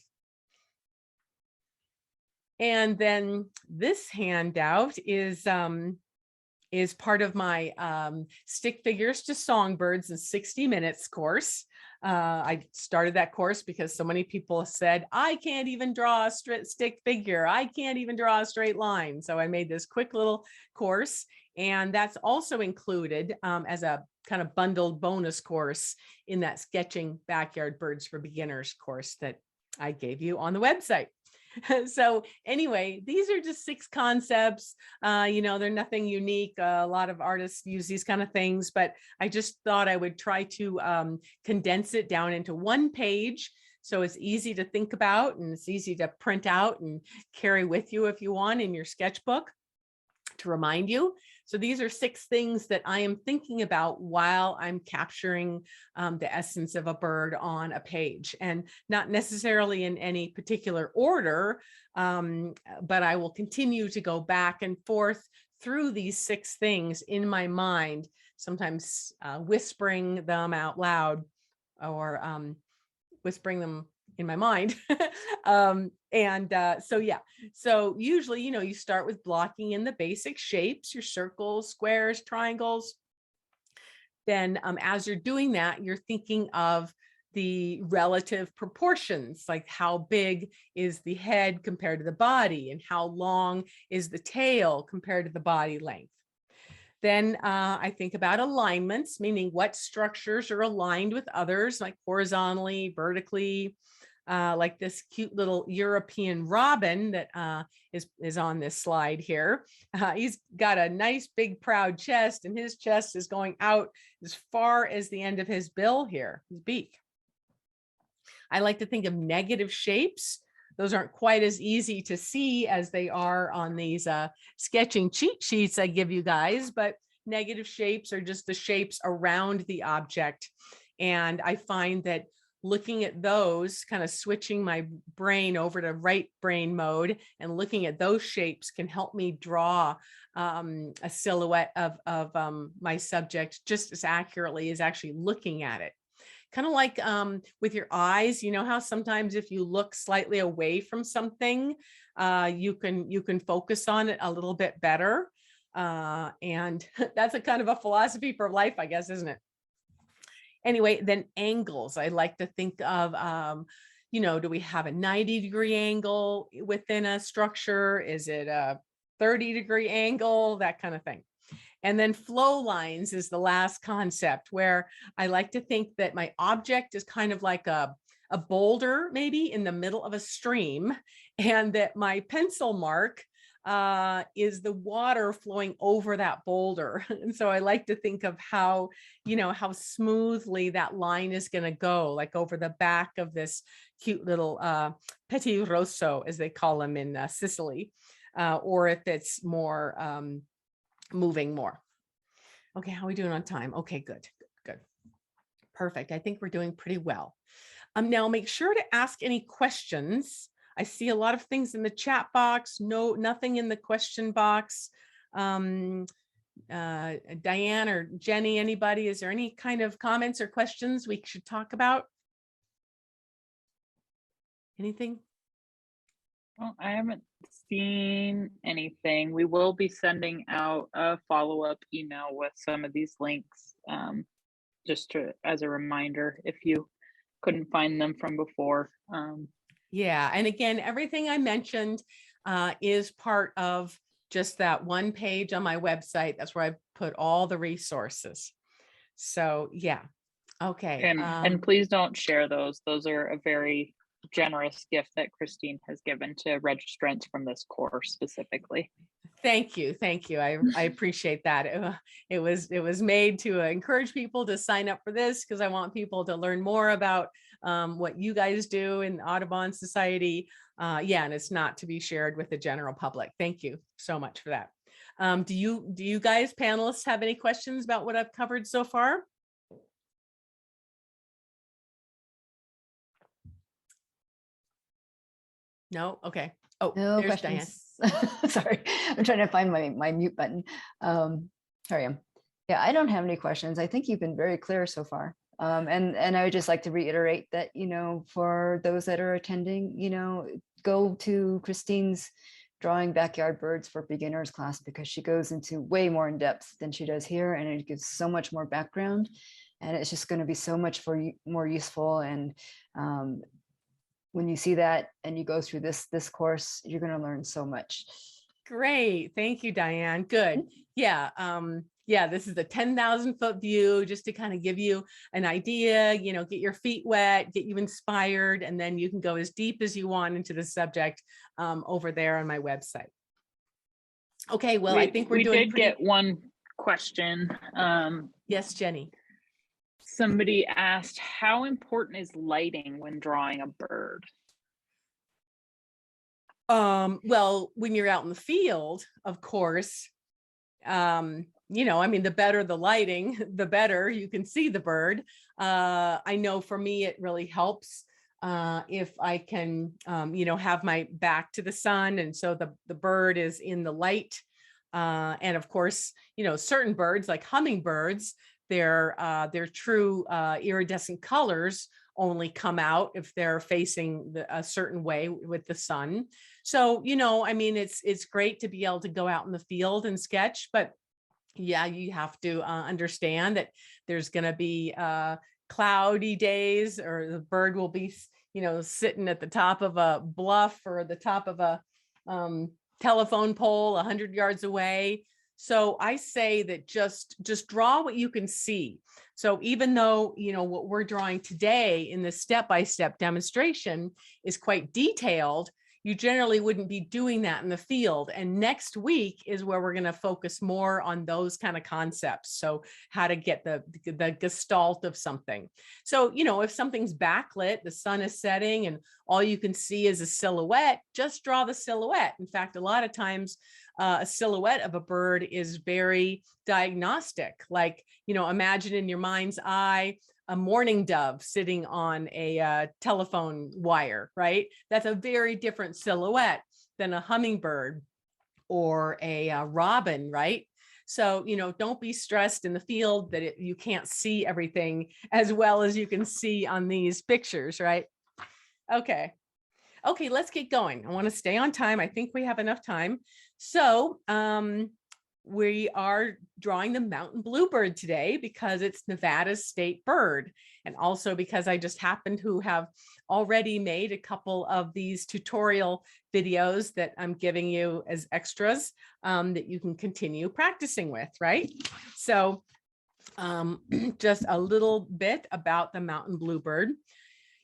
And then this handout is part of my Stick Figures to Songbirds in 60 Minutes course. I started that course because so many people said, I can't even draw a stick figure. I can't even draw a straight line. So I made this quick little course. And that's also included as a kind of bundled bonus course in that Sketching Backyard Birds for Beginners course that I gave you on the website. So anyway, these are just 6 concepts. They're nothing unique. A lot of artists use these kind of things, but I just thought I would try to condense it down into 1 page. So it's easy to think about, and it's easy to print out and carry with you if you want in your sketchbook to remind you. So these are 6 things that I am thinking about while I'm capturing the essence of a bird on a page, and not necessarily in any particular order, but I will continue to go back and forth through these 6 things in my mind, sometimes whispering them out loud, or whispering them in my mind. So usually, you start with blocking in the basic shapes, your circles, squares, triangles. Then as you're doing that, you're thinking of the relative proportions, like how big is the head compared to the body, and how long is the tail compared to the body length. Then I think about alignments, meaning what structures are aligned with others, like horizontally, vertically, like this cute little European robin that is on this slide here. He's got a nice big proud chest, and his chest is going out as far as the end of his bill here, his beak. I like to think of negative shapes. Those aren't quite as easy to see as they are on these sketching cheat sheets I give you guys, but negative shapes are just the shapes around the object. And I find that looking at those, kind of switching my brain over to right brain mode and looking at those shapes can help me draw a silhouette of my subject just as accurately as actually looking at it. Kind of like with your eyes, how sometimes if you look slightly away from something, you can focus on it a little bit better. And that's a kind of a philosophy for life, I guess, isn't it? Anyway, then angles. I like to think of, do we have a 90-degree angle within a structure? Is it a 30-degree angle? That kind of thing. And then flow lines is the last concept, where I like to think that my object is kind of like a boulder, maybe in the middle of a stream, and that my pencil mark is the water flowing over that boulder. And so I like to think of how smoothly that line is going to go, like over the back of this cute little petit rosso, as they call them in Sicily, or if it's more moving more. Okay, how are we doing on time? Okay, good. Perfect. I think we're doing pretty well. Now make sure to ask any questions. I see a lot of things in the chat box. Nothing in the question box. Diane or Jenny, anybody, is there any kind of comments or questions we should talk about? Anything? Well, I haven't seen anything. We will be sending out a follow-up email with some of these links, just as a reminder, if you couldn't find them from before. Yeah, and again, everything I mentioned is part of just that one page on my website. That's where I put all the resources. So yeah, okay. And please don't share those. Those are a very generous gift that Christine has given to registrants from this course specifically. Thank you. Thank you. I appreciate that. It was made to encourage people to sign up for this because I want people to learn more about what you guys do in the Audubon Society. Yeah, and it's not to be shared with the general public. Thank you so much for that. Do you guys panelists have any questions about what I've covered so far? No? Okay. Oh, No there's Diane. questions. Sorry, I'm trying to find my mute button. Sorry, yeah, I don't have any questions. I think you've been very clear so far. And I would just like to reiterate that, you know, for those that are attending, you know, go to Christine's Drawing Backyard Birds for Beginners class, because she goes into way more in depth than she does here, and it gives so much more background, and it's just going to be so much more useful. And when you see that and you go through this course, you're going to learn so much. Great. Thank you, Diane. Good. Yeah. Yeah, this is a 10,000 foot view just to kind of give you an idea, you know, get your feet wet, get you inspired, and then you can go as deep as you want into the subject over there on my website. Okay, well, I think we did get one question. Yes, Jenny. Somebody asked, how important is lighting when drawing a bird? Well, when you're out in the field, of course, you know, I mean, the better the lighting, the better you can see the bird. I know for me, it really helps if I can, you know, have my back to the sun. And so the bird is in the light. And of course, you know, certain birds like hummingbirds, their true iridescent colors only come out if they're facing a certain way with the sun. So, you know, I mean, it's great to be able to go out in the field and sketch, but yeah, you have to understand that there's going to be cloudy days, or the bird will be, you know, sitting at the top of a bluff or the top of a telephone pole 100 yards away. So I say that just draw what you can see. So even though, you know, what we're drawing today in this step-by-step demonstration is quite detailed, you generally wouldn't be doing that in the field. And next week is where we're going to focus more on those kind of concepts. So how to get the gestalt of something. So, you know, if something's backlit, the sun is setting and all you can see is a silhouette, just draw the silhouette. In fact, a lot of times a silhouette of a bird is very diagnostic. Like, you know, imagine in your mind's eye a mourning dove sitting on a telephone wire, right? That's a very different silhouette than a hummingbird or a robin, right? So, you know, don't be stressed in the field that you can't see everything as well as you can see on these pictures, right? Okay, let's get going. I want to stay on time. I think we have enough time. So, we are drawing the mountain bluebird today because it's Nevada's state bird, and also because I just happen to have already made a couple of these tutorial videos that I'm giving you as extras that you can continue practicing with, right? So just a little bit about the mountain bluebird.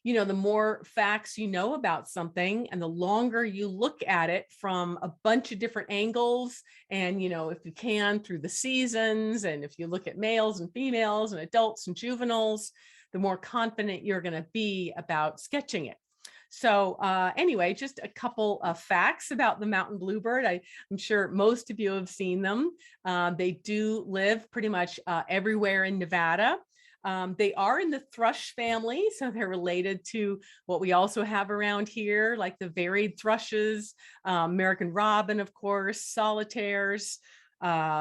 You know, the more facts you know about something and the longer you look at it from a bunch of different angles, and, you know, if you can, through the seasons, and if you look at males and females and adults and juveniles, the more confident you're going to be about sketching it. So anyway, just a couple of facts about the mountain bluebird. I'm sure most of you have seen them. They do live pretty much everywhere in Nevada. They are in the thrush family, so they're related to what we also have around here, like the varied thrushes, American robin, of course, solitaires,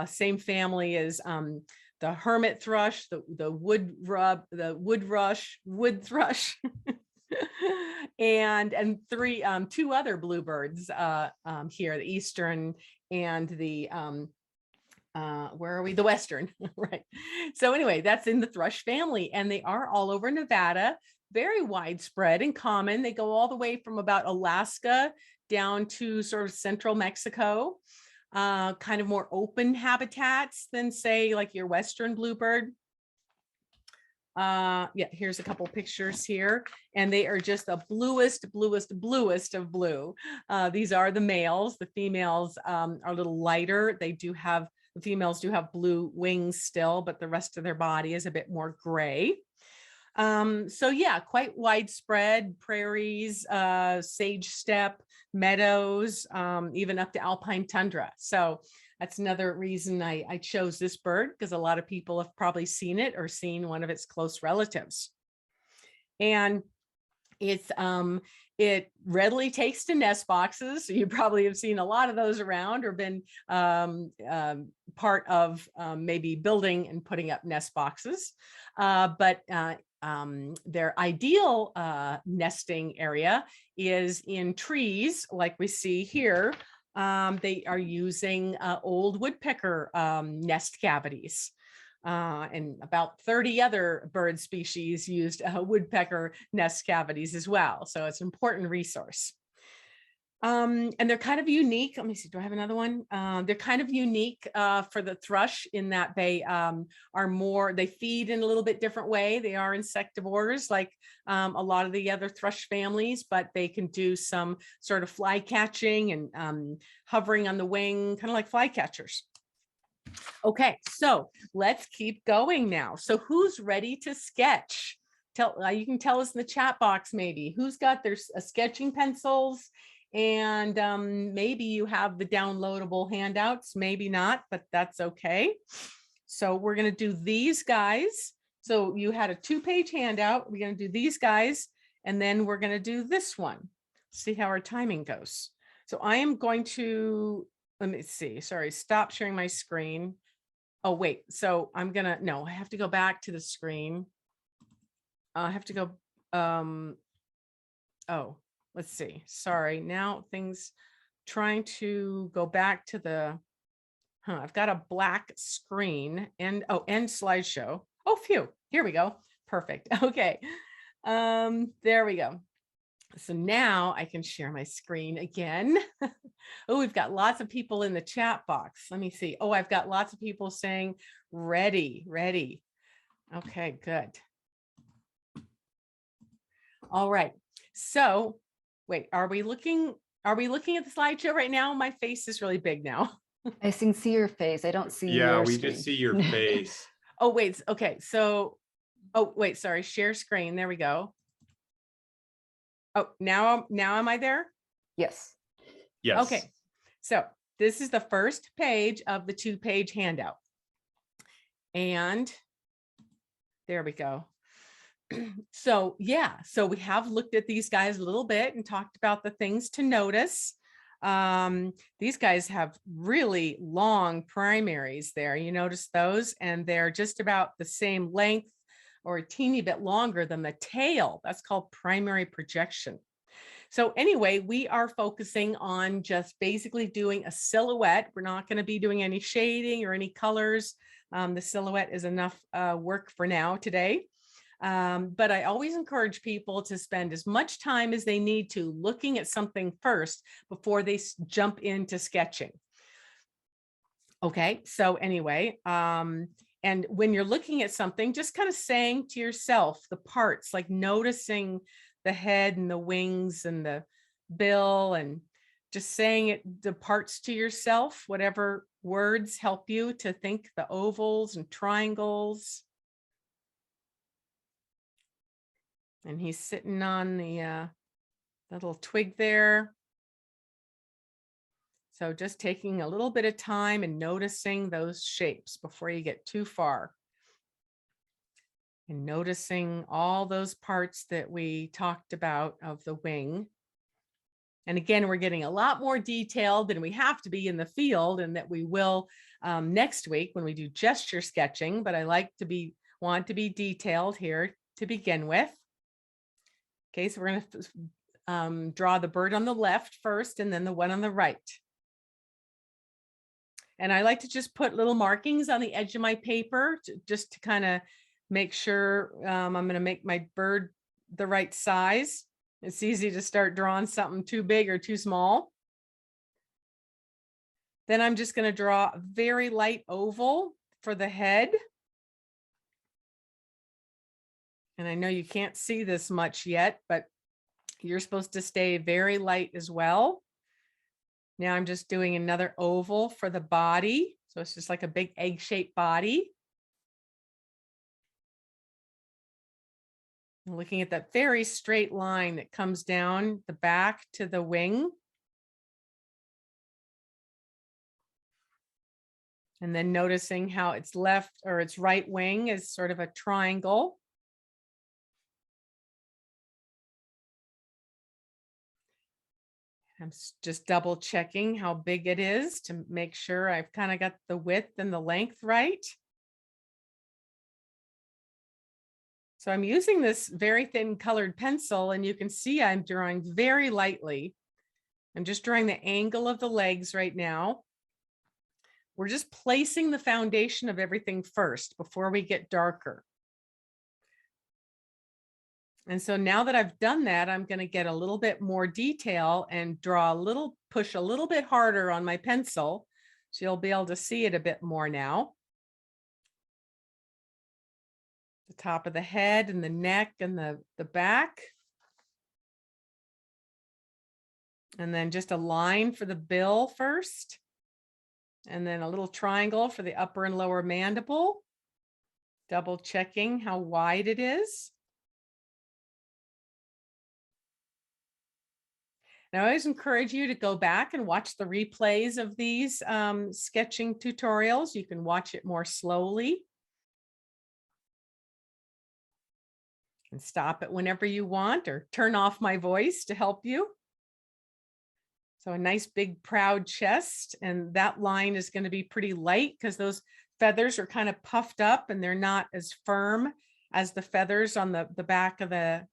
same family as the hermit thrush, the wood thrush, and two other bluebirds here, the eastern and the where are we? The western, right? So anyway, that's in the thrush family, and they are all over Nevada. very widespread and common. They go all the way from about Alaska down to sort of central Mexico, kind of more open habitats than say like your Western bluebird. Yeah, here's a couple pictures here, and they are just the bluest, bluest, bluest of blue. These are the males. The females are a little lighter. They do have, the females do have blue wings still, but the rest of their body is a bit more gray. So yeah, quite widespread: prairies, sage steppe, meadows, even up to alpine tundra. So that's another reason I chose this bird, because a lot of people have probably seen it or seen one of its close relatives. And it's it readily takes to nest boxes. So you probably have seen a lot of those around, or been part of maybe building and putting up nest boxes. But their ideal nesting area is in trees, like we see here. They are using old woodpecker nest cavities. And about 30 other bird species used woodpecker nest cavities as well. So it's an important resource. And they're kind of unique. Let me see, do I have another one? They're kind of unique for the thrush in that they are more, they feed in a little bit different way. They are insectivores like a lot of the other thrush families, but they can do some sort of fly catching and hovering on the wing, kind of like flycatchers. Okay, so let's keep going now. So who's ready to sketch? You can tell us in the chat box maybe who's got their sketching pencils. And maybe you have the downloadable handouts, maybe not, but that's okay. So we're going to do these guys. So you had a 2-page handout. We're going to do these guys, and then we're going to do this one. See how our timing goes. So I am going to, let me see, sorry, stop sharing my screen. Oh, wait, so I'm going to, no, I have to go back to the screen. I have to go, oh. Let's see. Sorry. Now things trying to go back to the, I've got a black screen and, oh, end slideshow. Oh, phew. Here we go. Perfect. Okay. There we go. So now I can share my screen again. Oh, we've got lots of people in the chat box. Let me see. Oh, I've got lots of people saying ready, ready. Okay, good. All right. So wait, are we looking at the slideshow right now? My face is really big now. I can see your face. I don't see Yeah, your we screen. just see your face. Oh, wait. Okay. So, oh, wait, sorry. Share screen. There we go. Oh, now am I there? Yes. Yes. Okay. So this is the first page of the 2-page handout. And there we go. So yeah, so we have looked at these guys a little bit and talked about the things to notice. These guys have really long primaries there. You notice those, and they're just about the same length or a teeny bit longer than the tail. That's called primary projection. So anyway, we are focusing on just basically doing a silhouette. We're not going to be doing any shading or any colors. The silhouette is enough work for now today. But I always encourage people to spend as much time as they need to looking at something first before they jump into sketching. Okay, so anyway, and when you're looking at something, just kind of saying to yourself the parts, like noticing the head and the wings and the bill, and just saying it, the parts to yourself, whatever words help you to think, the ovals and triangles. And he's sitting on the little twig there. So just taking a little bit of time and noticing those shapes before you get too far. And noticing all those parts that we talked about of the wing. And again, we're getting a lot more detailed than we have to be in the field, and that we will next week when we do gesture sketching, but I like to want to be detailed here to begin with. Okay, so we're going to draw the bird on the left first, and then the one on the right. And I like to just put little markings on the edge of my paper just to kind of make sure I'm going to make my bird the right size. It's easy to start drawing something too big or too small. Then I'm just going to draw a very light oval for the head. And I know you can't see this much yet, but you're supposed to stay very light as well. Now I'm just doing another oval for the body. So it's just like a big egg-shaped body. And looking at that very straight line that comes down the back to the wing. And then noticing how its left or its right wing is sort of a triangle. I'm just double checking how big it is to make sure I've kind of got the width and the length right. So I'm using this very thin colored pencil, and you can see I'm drawing very lightly. I'm just drawing the angle of the legs right now. We're just placing the foundation of everything first before we get darker. And so now that I've done that, I'm going to get a little bit more detail and draw a little, push a little bit harder on my pencil. So you'll be able to see it a bit more now. The top of the head and the neck and the back. And then just a line for the bill first. And then a little triangle for the upper and lower mandible. Double checking how wide it is. Now, I always encourage you to go back and watch the replays of these sketching tutorials. You can watch it more slowly. And stop it whenever you want, or turn off my voice to help you. So a nice big proud chest, and that line is going to be pretty light because those feathers are kind of puffed up and they're not as firm as the feathers on the back of the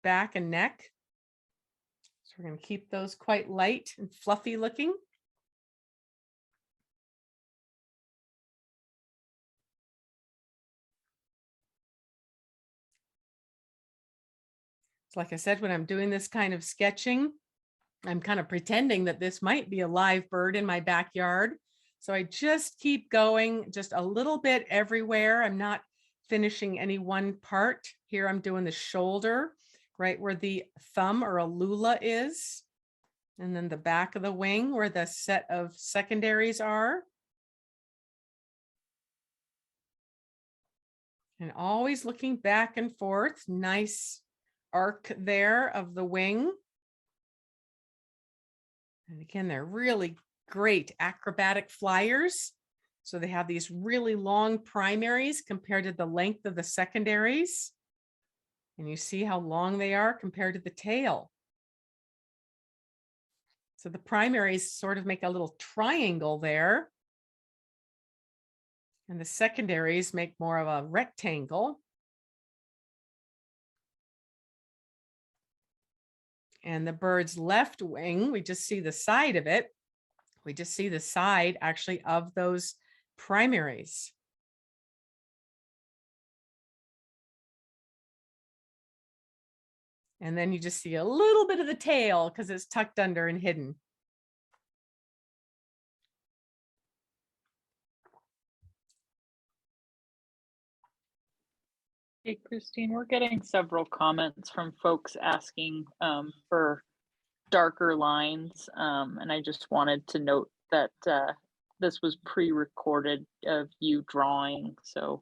back and neck. So we're going to keep those quite light and fluffy looking. So like I said, when I'm doing this kind of sketching, I'm kind of pretending that this might be a live bird in my backyard. So I just keep going just a little bit everywhere. I'm not finishing any one part. Here I'm doing the shoulder, right where the thumb or a lula is. And then the back of the wing where the set of secondaries are. And always looking back and forth. Nice arc there of the wing. And again, they're really great acrobatic flyers. So they have these really long primaries compared to the length of the secondaries. And you see how long they are compared to the tail. So the primaries sort of make a little triangle there. And the secondaries make more of a rectangle. And the bird's left wing, we just see the side of it. We just see the side actually of those primaries. And then you just see a little bit of the tail because it's tucked under and hidden. Hey, Christine, we're getting several comments from folks asking for darker lines. And I just wanted to note that this was pre-recorded of you drawing. So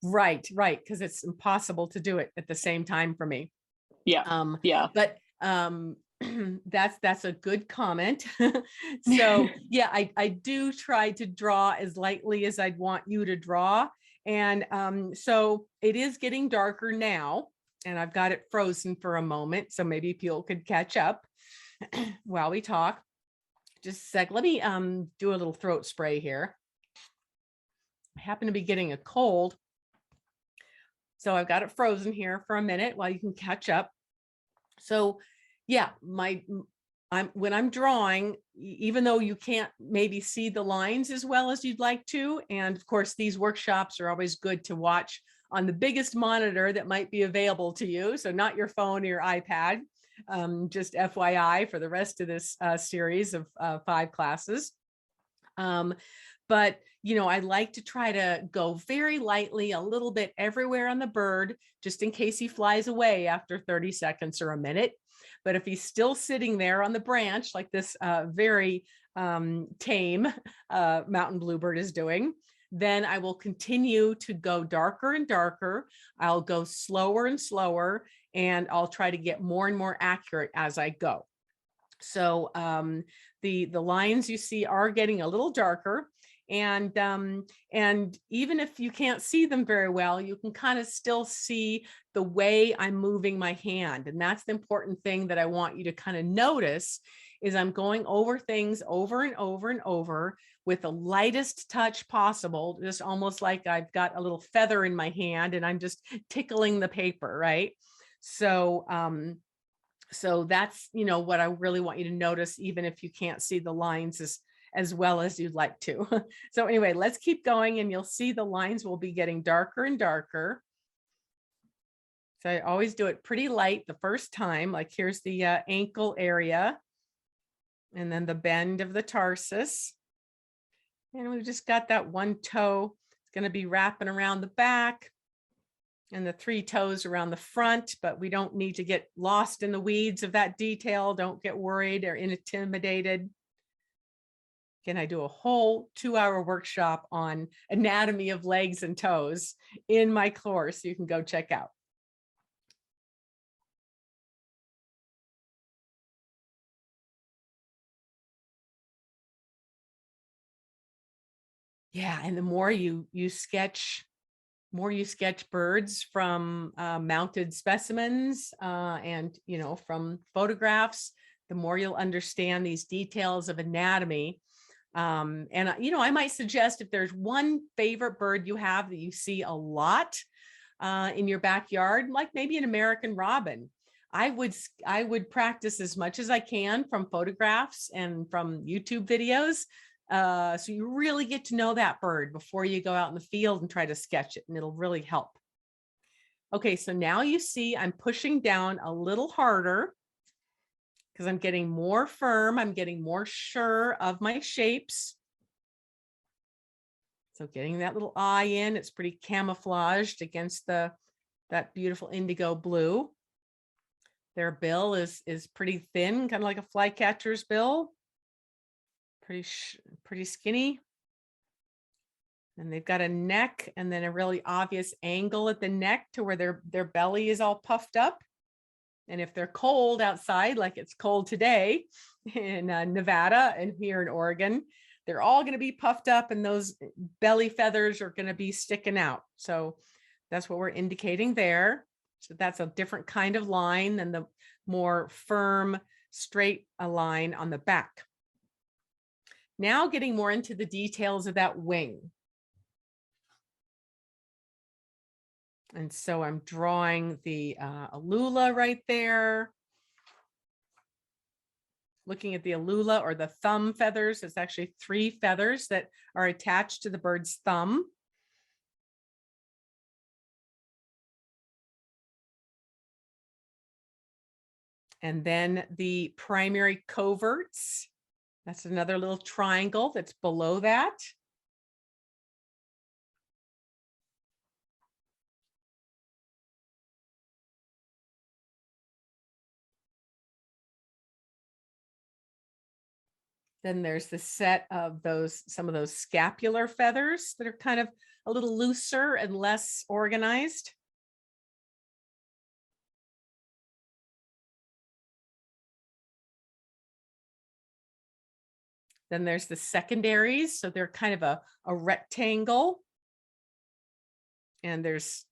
Right, because it's impossible to do it at the same time for me. yeah, But that's a good comment. So yeah, I do try to draw as lightly as I'd want you to draw. And so it is getting darker now, and I've got it frozen for a moment. So maybe people could catch up while we talk. Just a sec. Let me do a little throat spray here. I happen to be getting a cold. So I've got it frozen here for a minute while you can catch up. So yeah, when I'm drawing, even though you can't maybe see the lines as well as you'd like to, and of course these workshops are always good to watch on the biggest monitor that might be available to you. So not your phone or your iPad, just FYI for the rest of this series of 5 classes. But, you know, I like to try to go very lightly a little bit everywhere on the bird, just in case he flies away after 30 seconds or a minute. But if he's still sitting there on the branch, like this very tame mountain bluebird is doing, then I will continue to go darker and darker. I'll go slower and slower, and I'll try to get more and more accurate as I go. So the lines you see are getting a little darker. And even if you can't see them very well, you can kind of still see the way I'm moving my hand. And that's the important thing that I want you to kind of notice is I'm going over things over and over and over with the lightest touch possible, just almost like I've got a little feather in my hand and I'm just tickling the paper, right? So so that's, you know, what I really want you to notice, even if you can't see the lines as well as you'd like to. So anyway, let's keep going, and you'll see the lines will be getting darker and darker. So I always do it pretty light the first time, like here's the ankle area, and then the bend of the tarsus. And we've just got that one toe. It's going to be wrapping around the back and the 3 toes around the front, but we don't need to get lost in the weeds of that detail. Don't get worried or intimidated. Again, I do a whole 2-hour workshop on anatomy of legs and toes in my course. You can go check out. Yeah, and the more you sketch birds from mounted specimens and, you know, from photographs, the more you'll understand these details of anatomy. And, you know, I might suggest if there's one favorite bird you have that you see a lot in your backyard, like maybe an American robin, I would practice as much as I can from photographs and from YouTube videos. So you really get to know that bird before you go out in the field and try to sketch it, and it'll really help. Okay, so now you see I'm pushing down a little harder because I'm getting more firm. I'm getting more sure of my shapes. So getting that little eye in, it's pretty camouflaged against that beautiful indigo blue. Their bill is pretty thin, kind of like a flycatcher's bill. Pretty skinny. And they've got a neck and then a really obvious angle at the neck to where their belly is all puffed up. And if they're cold outside, like it's cold today in Nevada and here in Oregon, they're all going to be puffed up and those belly feathers are going to be sticking out. So that's what we're indicating there. So that's a different kind of line than the more firm, straight line on the back. Now getting more into the details of that wing. And so I'm drawing the alula right there. Looking at the alula or the thumb feathers, it's actually 3 feathers that are attached to the bird's thumb. And then the primary coverts. That's another little triangle that's below that. Then there's the set of some of those scapular feathers that are kind of a little looser and less organized. Then there's the secondaries. So they're kind of a rectangle. And there's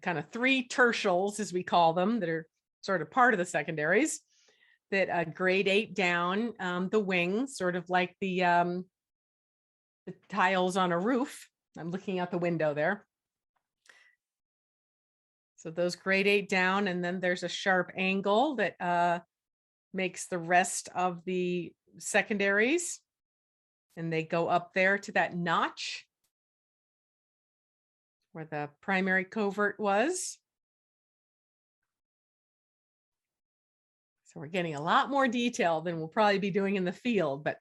kind of 3 tertials, as we call them, that are sort of part of the secondaries that gradate down the wings, sort of like the tiles on a roof. I'm looking out the window there. So those gradate down, and then there's a sharp angle that makes the rest of the secondaries. And they go up there to that notch where the primary covert was. So we're getting a lot more detail than we'll probably be doing in the field, but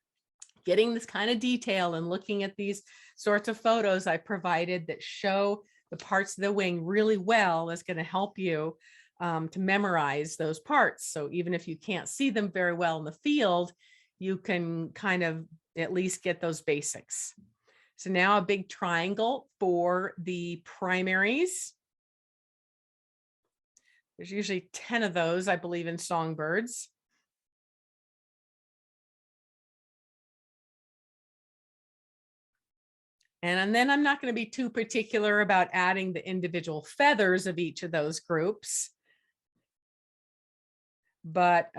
getting this kind of detail and looking at these sorts of photos I provided that show the parts of the wing really well is going to help you to memorize those parts. So even if you can't see them very well in the field, you can kind of at least get those basics. So now a big triangle for the primaries. There's usually 10 of those, I believe, in songbirds. And then I'm not going to be too particular about adding the individual feathers of each of those groups. But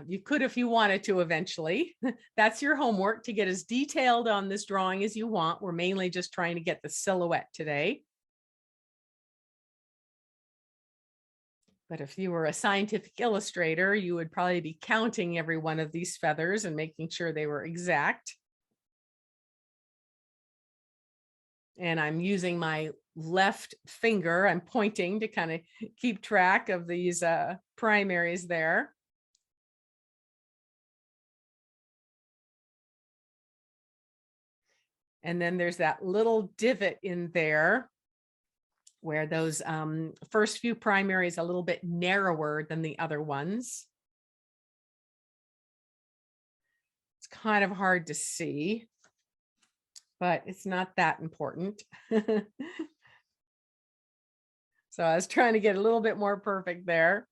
you could if you wanted to eventually. That's your homework, to get as detailed on this drawing as you want. We're mainly just trying to get the silhouette today. But if you were a scientific illustrator, you would probably be counting every one of these feathers and making sure they were exact. And I'm using my left finger, I'm pointing to kind of keep track of these primaries there. And then there's that little divot in there where those first few primaries a little bit narrower than the other ones. It's kind of hard to see, but it's not that important. So I was trying to get a little bit more perfect there.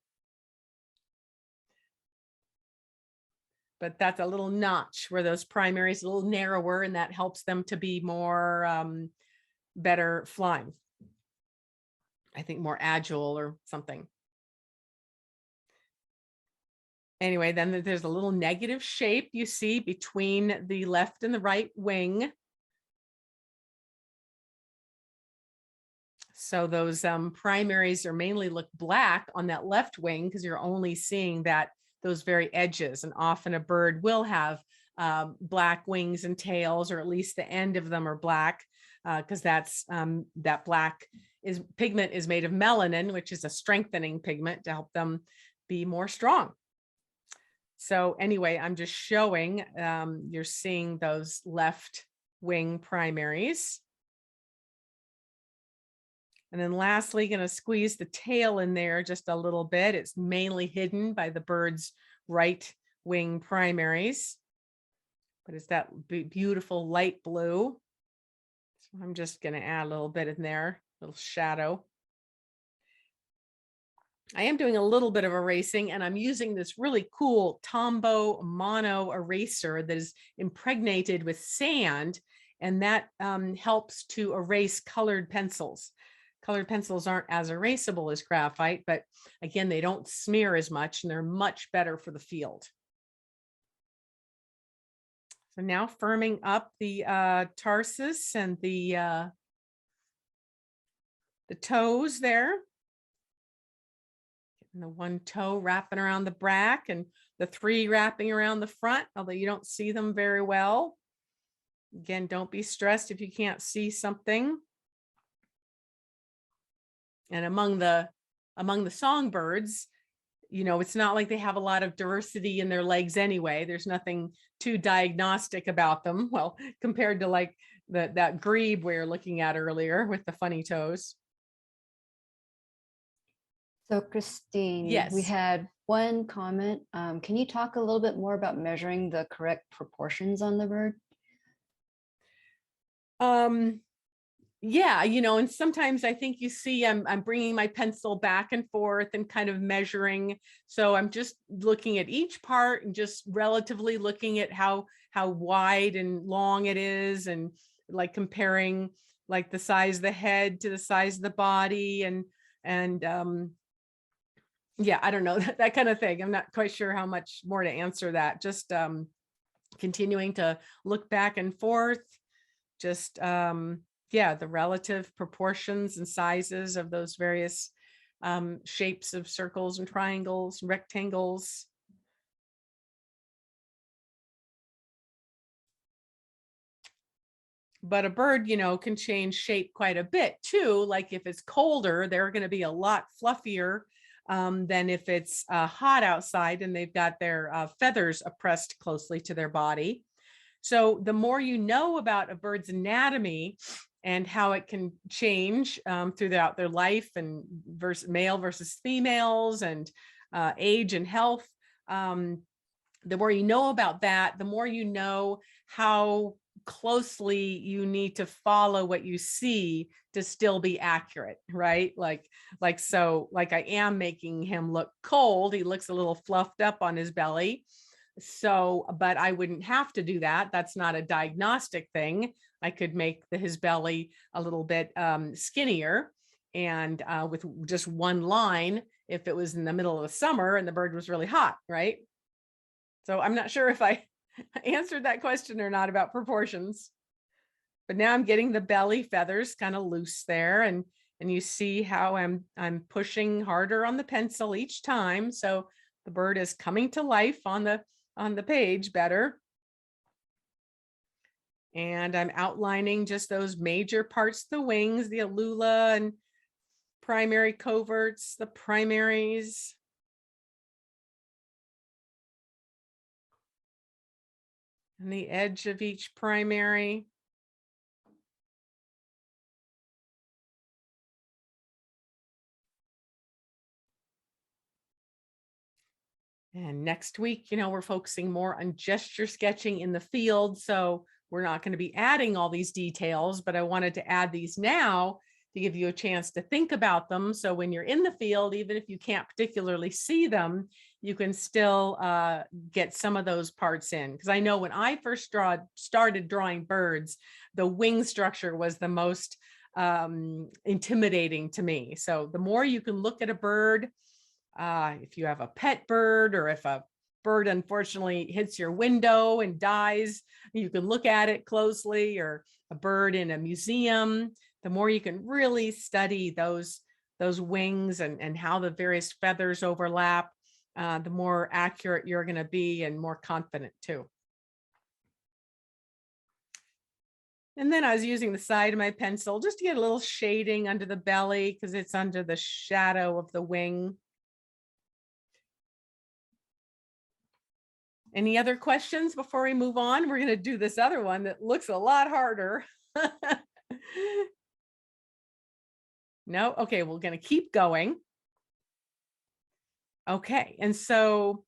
But that's a little notch where those primaries a little narrower, and that helps them to be more better flying. I think more agile or something. Anyway, then there's a little negative shape you see between the left and the right wing. So those primaries are mainly look black on that left wing because you're only seeing those very edges. And often a bird will have black wings and tails, or at least the end of them are black, because that's that black pigment is made of melanin, which is a strengthening pigment to help them be more strong. So anyway, I'm just showing, you're seeing those left wing primaries. And then lastly, going to squeeze the tail in there just a little bit. It's mainly hidden by the bird's right wing primaries, but it's that beautiful light blue. So I'm just going to add a little bit in there, a little shadow. I am doing a little bit of erasing, and I'm using this really cool Tombow mono eraser that is impregnated with sand, and that helps to erase colored pencils. Colored pencils aren't as erasable as graphite, but again, they don't smear as much, and they're much better for the field. So now firming up the tarsus and the toes there. And the one toe wrapping around the back and the three wrapping around the front, although you don't see them very well. Again, don't be stressed if you can't see something. And among the songbirds, you know, it's not like they have a lot of diversity in their legs anyway. There's nothing too diagnostic about them. Well, compared to like that grebe we were looking at earlier with the funny toes. So Christine, Yes. we had one comment. Can you talk a little bit more about measuring the correct proportions on the bird? Yeah, you know, and sometimes I think you see I'm bringing my pencil back and forth and kind of measuring. So I'm just looking at each part and just relatively looking at how wide and long it is, and like comparing like the size of the head to the size of the body, and yeah, I don't know, that kind of thing. I'm not quite sure how much more to answer that. Just continuing to look back and forth, just yeah, the relative proportions and sizes of those various shapes of circles and triangles, rectangles. But a bird, you know, can change shape quite a bit too. Like if it's colder, they're going to be a lot fluffier than if it's hot outside and they've got their feathers pressed closely to their body. So the more you know about a bird's anatomy and how it can change throughout their life, and male versus females, and age and health, the more you know about that, the more you know how closely you need to follow what you see to still be accurate, right? Like I am making him look cold. He looks a little fluffed up on his belly. So, but I wouldn't have to do that. That's not a diagnostic thing. I could make his belly a little bit skinnier, and with just one line if it was in the middle of the summer and the bird was really hot, right? So I'm not sure if I answered that question or not about proportions, but now I'm getting the belly feathers kind of loose there, and you see how I'm pushing harder on the pencil each time. So the bird is coming to life on the page better. And I'm outlining just those major parts of the wings, the alula and primary coverts, the primaries. And the edge of each primary. And next week, you know, we're focusing more on gesture sketching in the field. So we're not going to be adding all these details, but I wanted to add these now to give you a chance to think about them. So when you're in the field, even if you can't particularly see them, you can still get some of those parts in. Because I know when I first started drawing birds, the wing structure was the most intimidating to me. So the more you can look at a bird, if you have a pet bird, or if a bird unfortunately hits your window and dies, you can look at it closely, or a bird in a museum. The more you can really study those wings and how the various feathers overlap, the more accurate you're going to be and more confident too. And then I was using the side of my pencil just to get a little shading under the belly, because it's under the shadow of the wing. Any other questions before we move on? We're going to do this other one that looks a lot harder. No? Okay, we're going to keep going. Okay, and so,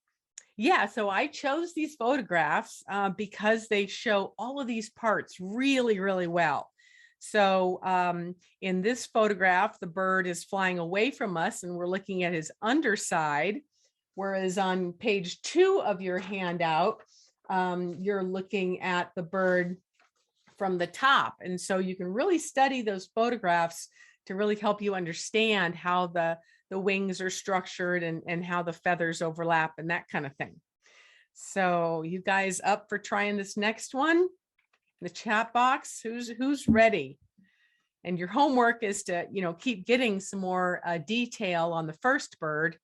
yeah, so I chose these photographs because they show all of these parts really, really well. So in this photograph, the bird is flying away from us and we're looking at his underside. Whereas on page 2 of your handout, you're looking at the bird from the top. And so you can really study those photographs to really help you understand how the wings are structured and how the feathers overlap and that kind of thing. So you guys up for trying this next one? The chat box, who's ready? And your homework is to, you know, keep getting some more detail on the first bird.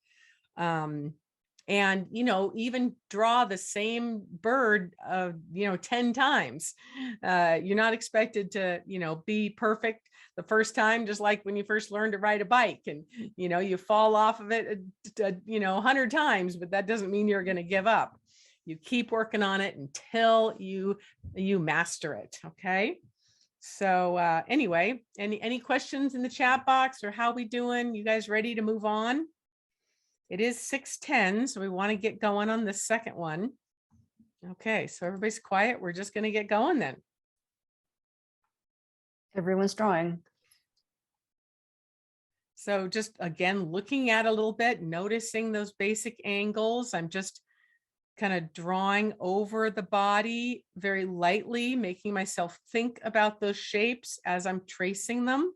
And, you know, even draw the same bird, 10 times. You're not expected to, you know, be perfect the first time, just like when you first learned to ride a bike and, you know, you fall off of it, 100 times, but that doesn't mean you're going to give up. You keep working on it until you master it. Okay. So anyway, any questions in the chat box, or how we doing? You guys ready to move on? It is 6:10, so we want to get going on the second one. Okay, so everybody's quiet. We're just going to get going then. Everyone's drawing. So just again, looking at a little bit, noticing those basic angles. I'm just kind of drawing over the body very lightly, making myself think about those shapes as I'm tracing them.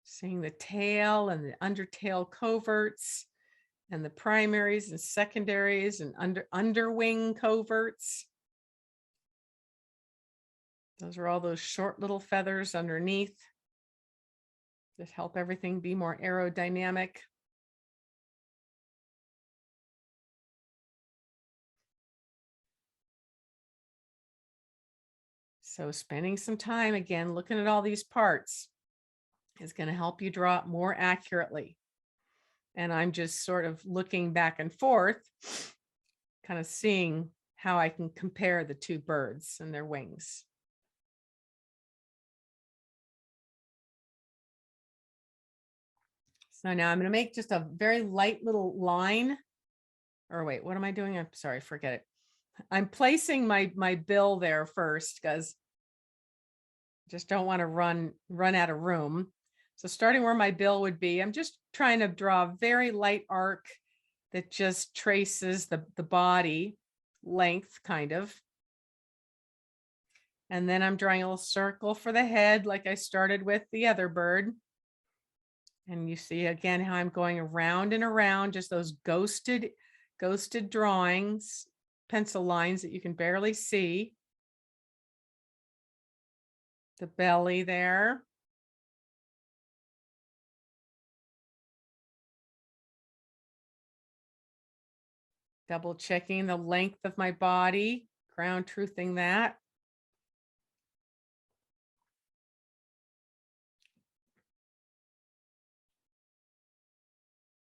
Seeing the tail and the undertail coverts and the primaries and secondaries and underwing coverts. Those are all those short little feathers underneath that help everything be more aerodynamic. So spending some time again, looking at all these parts is going to help you draw it more accurately. And I'm just sort of looking back and forth, kind of seeing how I can compare the two birds and their wings. So now I'm going to make just a very light little line. Or wait, what am I doing? I'm sorry, forget it. I'm placing my bill there first because I just don't want to run out of room. So starting where my bill would be, I'm just trying to draw a very light arc that just traces the body length kind of. And then I'm drawing a little circle for the head like I started with the other bird. And you see again how I'm going around and around, just those ghosted drawings, pencil lines that you can barely see. The belly there. Double checking the length of my body, ground truthing that.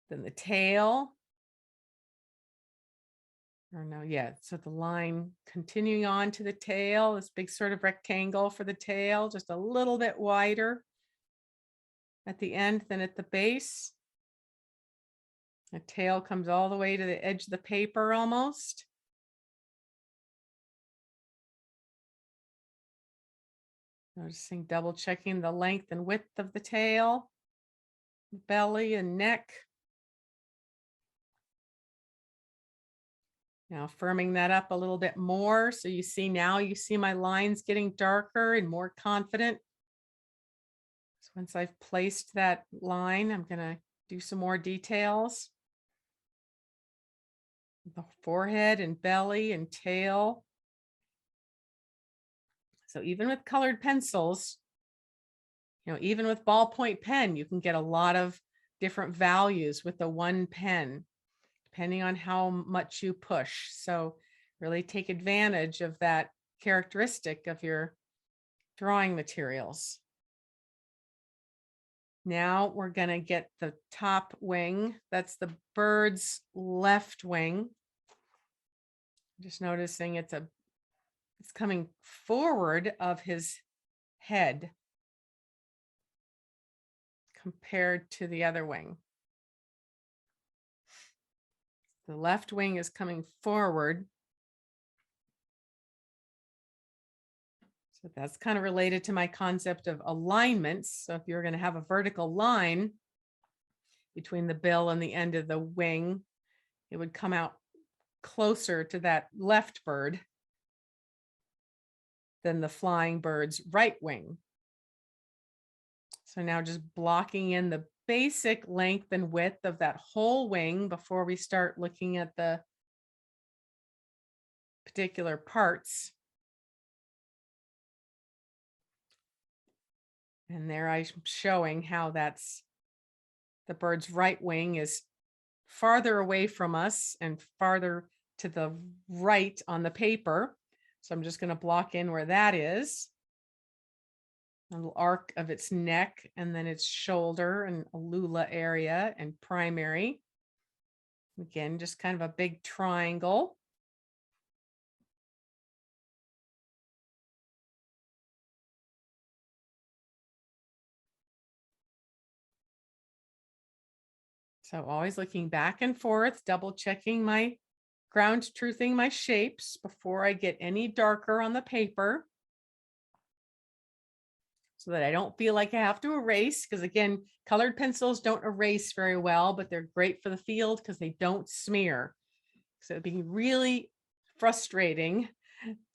Then the tail. Or no, yeah, so the line continuing on to the tail, this big sort of rectangle for the tail, just a little bit wider at the end than at the base. The tail comes all the way to the edge of the paper almost. Noticing, double checking the length and width of the tail, belly and neck. Now firming that up a little bit more. So you see now, you see my lines getting darker and more confident. So once I've placed that line, I'm going to do some more details. The forehead and belly and tail. So even with colored pencils, you know, even with ballpoint pen, you can get a lot of different values with the one pen, depending on how much you push. So really take advantage of that characteristic of your drawing materials. Now we're going to get the top wing. That's the bird's left wing. Just noticing it's coming forward of his head compared to the other wing. The left wing is coming forward. So that's kind of related to my concept of alignments. So if you're going to have a vertical line between the bill and the end of the wing, it would come out closer to that left bird than the flying bird's right wing. So now just blocking in the basic length and width of that whole wing before we start looking at the particular parts. And there I'm showing how that's the bird's right wing is farther away from us and farther to the right on the paper. So I'm just going to block in where that is. A little arc of its neck and then its shoulder and alula area and primary. Again, just kind of a big triangle. So always looking back and forth, double checking my ground truthing my shapes before I get any darker on the paper, so that I don't feel like I have to erase, because again, colored pencils don't erase very well, but they're great for the field because they don't smear. So it'd be really frustrating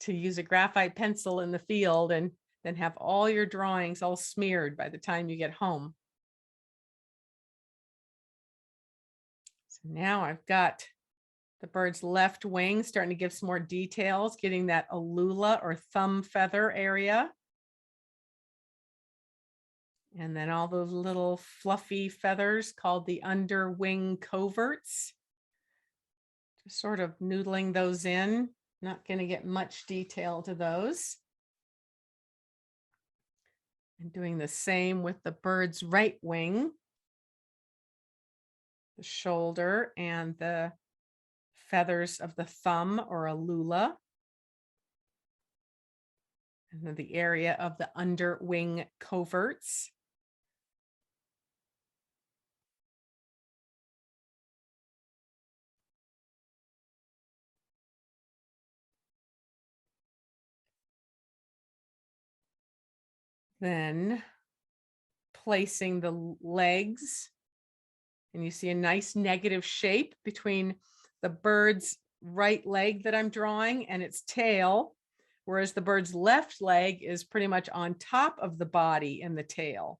to use a graphite pencil in the field and then have all your drawings all smeared by the time you get home. So now I've got the bird's left wing starting to give some more details, getting that alula or thumb feather area. And then all those little fluffy feathers called the underwing coverts. Just sort of noodling those in. Not going to get much detail to those. And doing the same with the bird's right wing, the shoulder and the feathers of the thumb or a lula. And then the area of the under wing coverts. Then placing the legs, and you see a nice negative shape between the bird's right leg that I'm drawing and its tail, whereas the bird's left leg is pretty much on top of the body and the tail.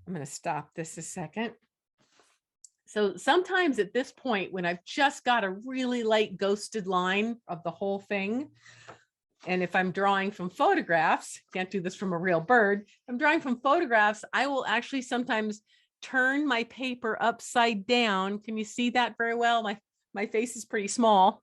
I'm going to stop this a second. So sometimes at this point, when I've just got a really light ghosted line of the whole thing, and if I'm drawing from photographs, can't do this from a real bird, if I'm drawing from photographs, I will actually sometimes turn my paper upside down. Can you see that very well? My face is pretty small.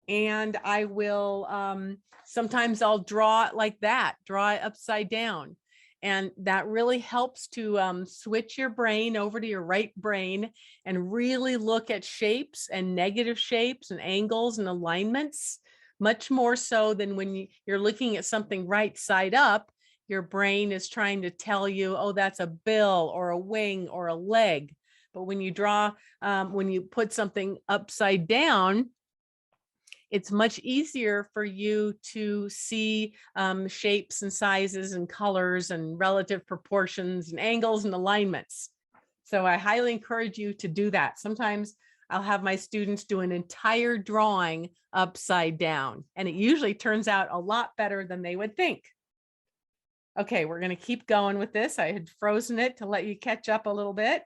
And I will, sometimes I'll draw it like that, draw it upside down. And that really helps to switch your brain over to your right brain and really look at shapes and negative shapes and angles and alignments, much more so than when you're looking at something right side up. Your brain is trying to tell you, oh, that's a bill or a wing or a leg. But when you draw, when you put something upside down, it's much easier for you to see shapes and sizes and colors and relative proportions and angles and alignments. So I highly encourage you to do that. Sometimes I'll have my students do an entire drawing upside down, and it usually turns out a lot better than they would think. Okay, we're going to keep going with this. I had frozen it to let you catch up a little bit.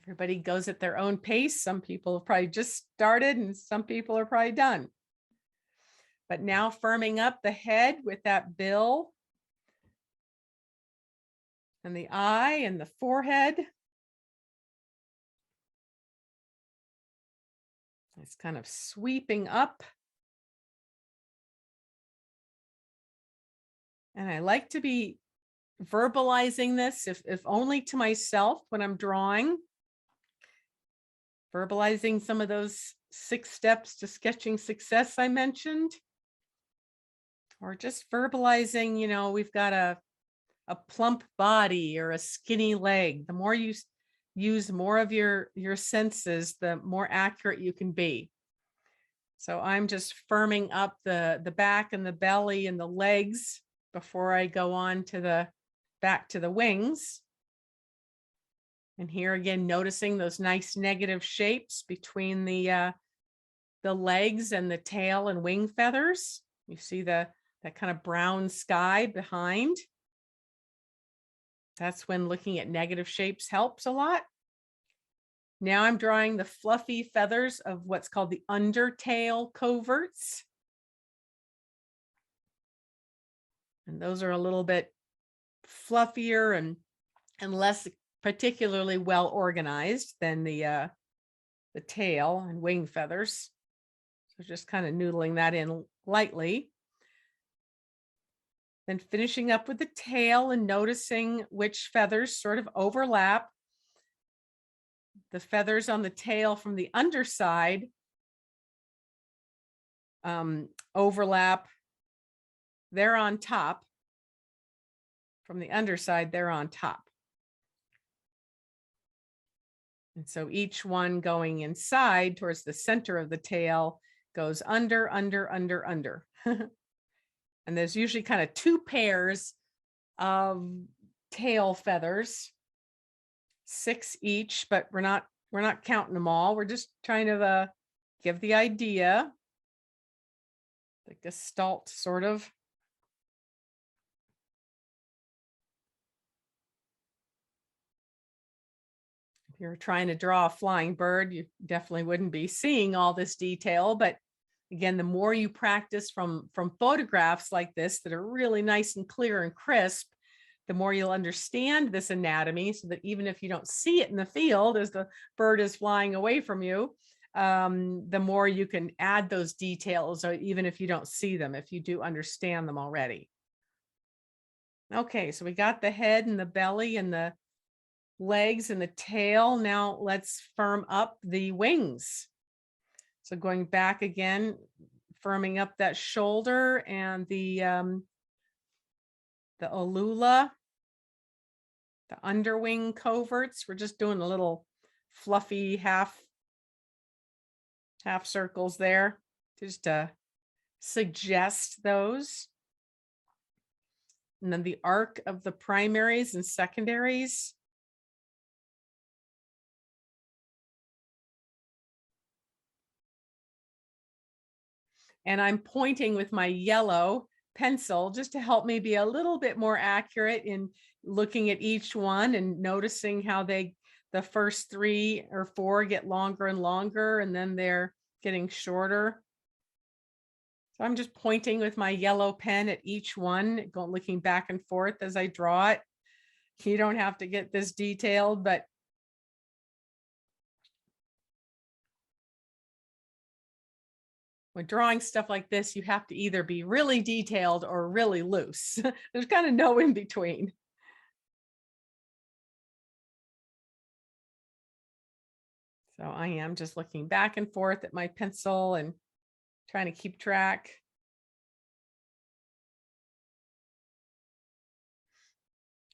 Everybody goes at their own pace. Some people have probably just started and some people are probably done. But now firming up the head with that bill and the eye and the forehead. It's kind of sweeping up. And I like to be verbalizing this, if only to myself when I'm drawing. Verbalizing some of those 6 steps to sketching success I mentioned, or just verbalizing, you know, we've got a plump body or a skinny leg. The more you use more of your senses, the more accurate you can be. So I'm just firming up the back and the belly and the legs before I go on to the back to the wings. And here again, noticing those nice negative shapes between the legs and the tail and wing feathers. You see that kind of brown sky behind. That's when looking at negative shapes helps a lot. Now I'm drawing the fluffy feathers of what's called the undertail coverts. And those are a little bit fluffier and less particularly well organized than the tail and wing feathers. So just kind of noodling that in lightly. Then finishing up with the tail and noticing which feathers sort of overlap. The feathers on the tail from the underside overlap. They're on top. From the underside, they're on top. And so each one going inside towards the center of the tail goes under, under, under, under. And there's usually kind of 2 pairs of tail feathers, 6 each, but we're not counting them all. We're just trying to give the idea, the gestalt sort of. If you're trying to draw a flying bird, you definitely wouldn't be seeing all this detail, but Again, the more you practice from photographs like this that are really nice and clear and crisp, the more you'll understand this anatomy, so that even if you don't see it in the field as the bird is flying away from you, the more you can add those details, or even if you don't see them, if you do understand them already. Okay, so we got the head and the belly and the legs and the tail. Now let's firm up the wings. So going back again, firming up that shoulder and the alula, the underwing coverts. We're just doing a little fluffy half circles there, just to suggest those. And then the arc of the primaries and secondaries. And I'm pointing with my yellow pencil just to help me be a little bit more accurate in looking at each one and noticing how the first 3 or 4 get longer and longer, and then they're getting shorter. So I'm just pointing with my yellow pen at each one, looking back and forth as I draw it. You don't have to get this detailed, but when drawing stuff like this, you have to either be really detailed or really loose. There's kind of no in between. So I am just looking back and forth at my pencil and trying to keep track.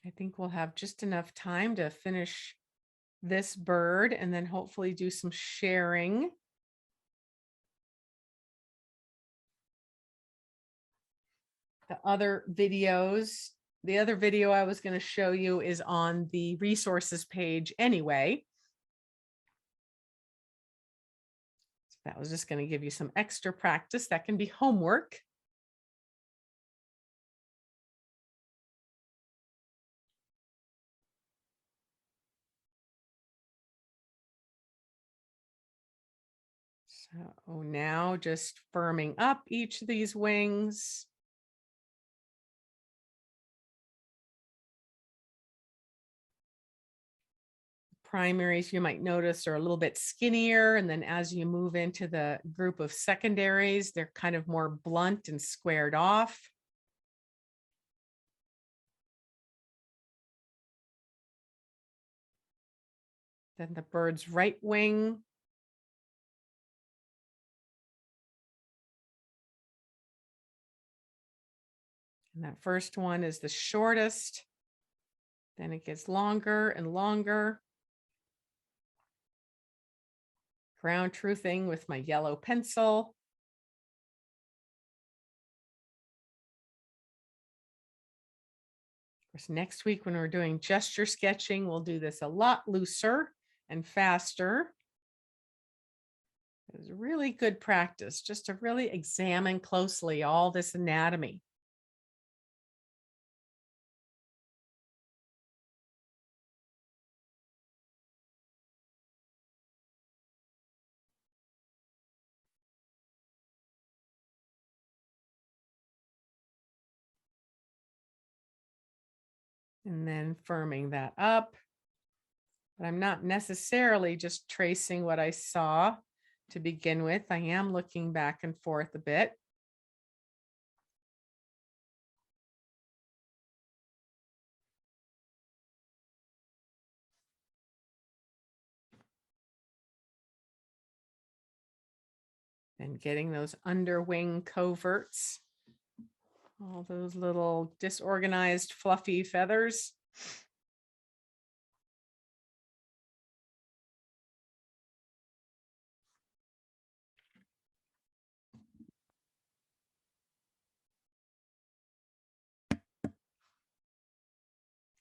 I think we'll have just enough time to finish this bird and then hopefully do some sharing. The other video I was going to show you is on the resources page anyway. So that was just going to give you some extra practice. That can be homework. So now just firming up each of these wings. Primaries, you might notice, are a little bit skinnier, and then as you move into the group of secondaries, they're kind of more blunt and squared off. Then the bird's right wing. And that first one is the shortest. Then it gets longer and longer. Ground truthing with my yellow pencil. Of course, next week when we're doing gesture sketching, we'll do this a lot looser and faster. It was really good practice just to really examine closely all this anatomy. And then firming that up. But I'm not necessarily just tracing what I saw to begin with. I am looking back and forth a bit. And getting those underwing coverts. All those little disorganized, fluffy feathers.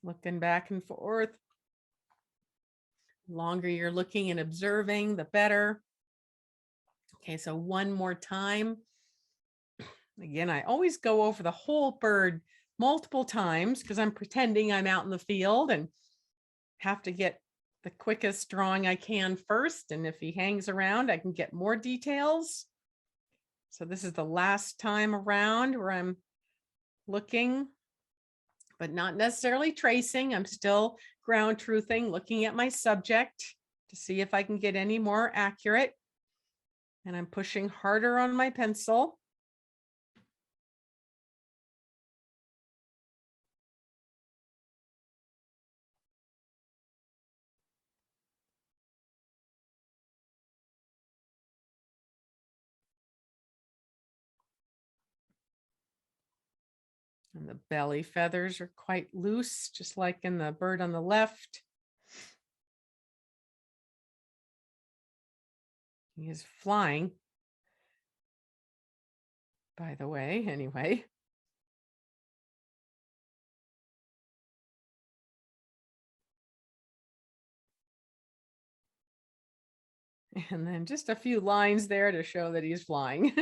Looking back and forth. The longer you're looking and observing, the better. Okay, so one more time. Again, I always go over the whole bird multiple times because I'm pretending I'm out in the field and have to get the quickest drawing I can first. And if he hangs around, I can get more details. So this is the last time around where I'm looking, but not necessarily tracing. I'm still ground truthing, looking at my subject to see if I can get any more accurate. And I'm pushing harder on my pencil. And the belly feathers are quite loose, just like in the bird on the left. He is flying, by the way, anyway. And then just a few lines there to show that he's flying.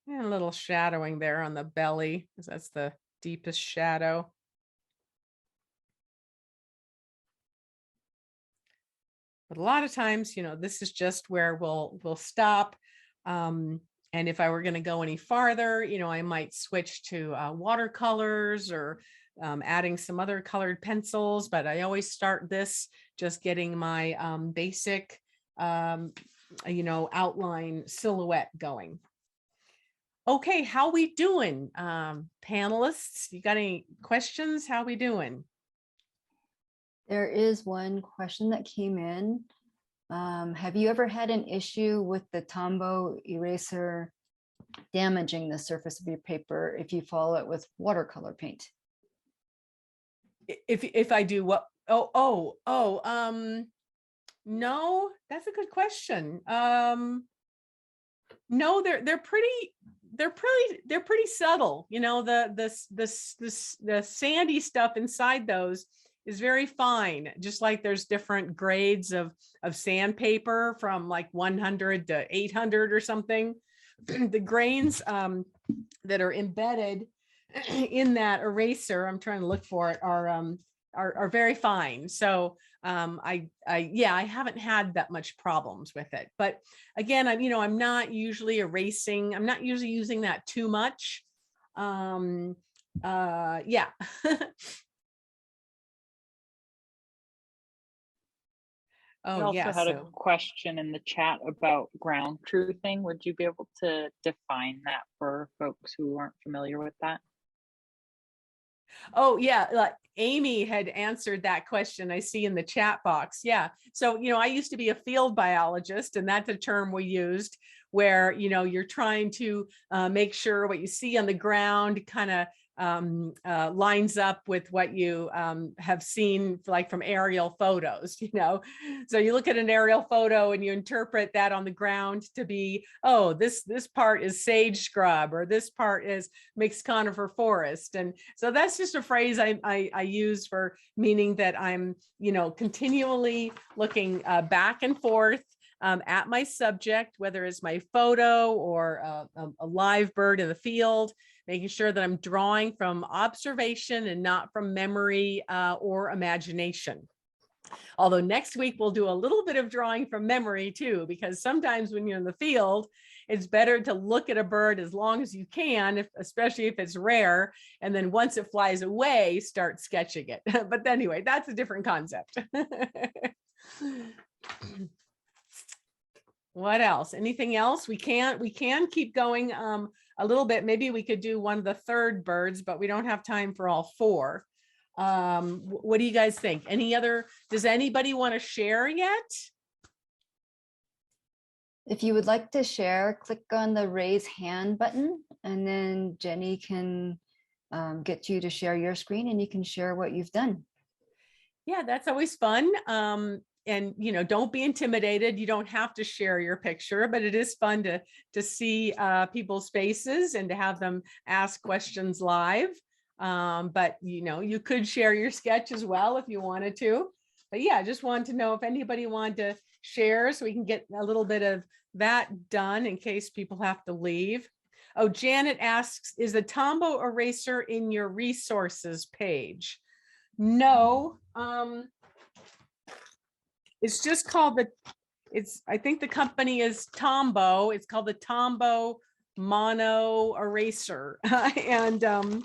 And a little shadowing there on the belly, because that's the deepest shadow. But a lot of times, this is just where we'll stop. And if I were going to go any farther, I might switch to watercolors or adding some other colored pencils. But I always start this just getting my basic, outline silhouette going. Okay, how we doing, panelists? You got any questions? How we doing? There is one question that came in. Have you ever had an issue with the Tombow eraser damaging the surface of your paper if you follow it with watercolor paint? If I do what? No, that's a good question. No, they're pretty subtle. The sandy stuff inside those is very fine. Just like there's different grades of sandpaper from like 100 to 800 or something. The grains that are embedded in that eraser, I'm trying to look for it, are very fine. So I haven't had that much problems with it. But again, I'm not usually erasing. I'm not usually using that too much. Yeah. I Oh, also yeah. had a question in the chat about ground truthing. Would you be able to define that for folks who aren't familiar with that? Oh, yeah. Like Amy had answered that question I see in the chat box. Yeah. So, I used to be a field biologist, and that's a term we used where, you're trying to make sure what you see on the ground kind of lines up with what you have seen like from aerial photos, So you look at an aerial photo and you interpret that on the ground to be, oh, this part is sage scrub, or this part is mixed conifer forest. And so that's just a phrase I use for meaning that I'm, continually looking back and forth at my subject, whether it's my photo or a live bird in the field, making sure that I'm drawing from observation and not from memory or imagination. Although next week we'll do a little bit of drawing from memory too, because sometimes when you're in the field, it's better to look at a bird as long as you can, especially if it's rare. And then once it flies away, start sketching it. But anyway, that's a different concept. What else? Anything else? We can keep going a little bit. Maybe we could do one of the third birds, but we don't have time for all four. What do you guys think? Does anybody want to share yet? If you would like to share, click on the raise hand button, and then Jenny can get you to share your screen, and you can share what you've done. Yeah, that's always fun. And don't be intimidated. You don't have to share your picture, but it is fun to see people's faces and to have them ask questions live. But you could share your sketch as well if you wanted to. But yeah, I just wanted to know if anybody wanted to share so we can get a little bit of that done in case people have to leave. Oh, Janet asks, is the Tombow eraser in your resources page? No. It's just called I think the company is Tombow. It's called the Tombow Mono Eraser. And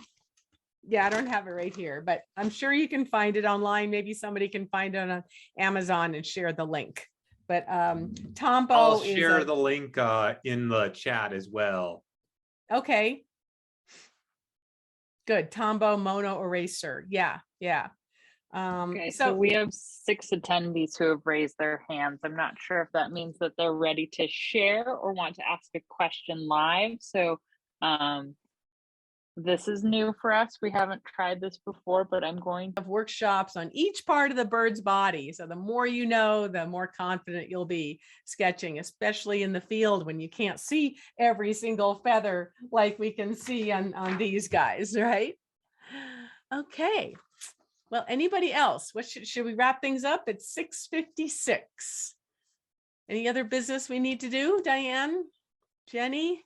yeah, I don't have it right here, but I'm sure you can find it online. Maybe somebody can find it on Amazon and share the link. But Tombow I'll is share the link in the chat as well. okay. Good. Tombow Mono Eraser. Yeah, yeah. Okay, so we have 6 attendees who have raised their hands. I'm not sure if that means that they're ready to share or want to ask a question live. So this is new for us. We haven't tried this before, but I'm going to have workshops on each part of the bird's body. So the more you know, the more confident you'll be sketching, especially in the field when you can't see every single feather like we can see on these guys, right? Okay. Well, anybody else? What should we wrap things up? It's 6:56. Any other business we need to do, Diane, Jenny?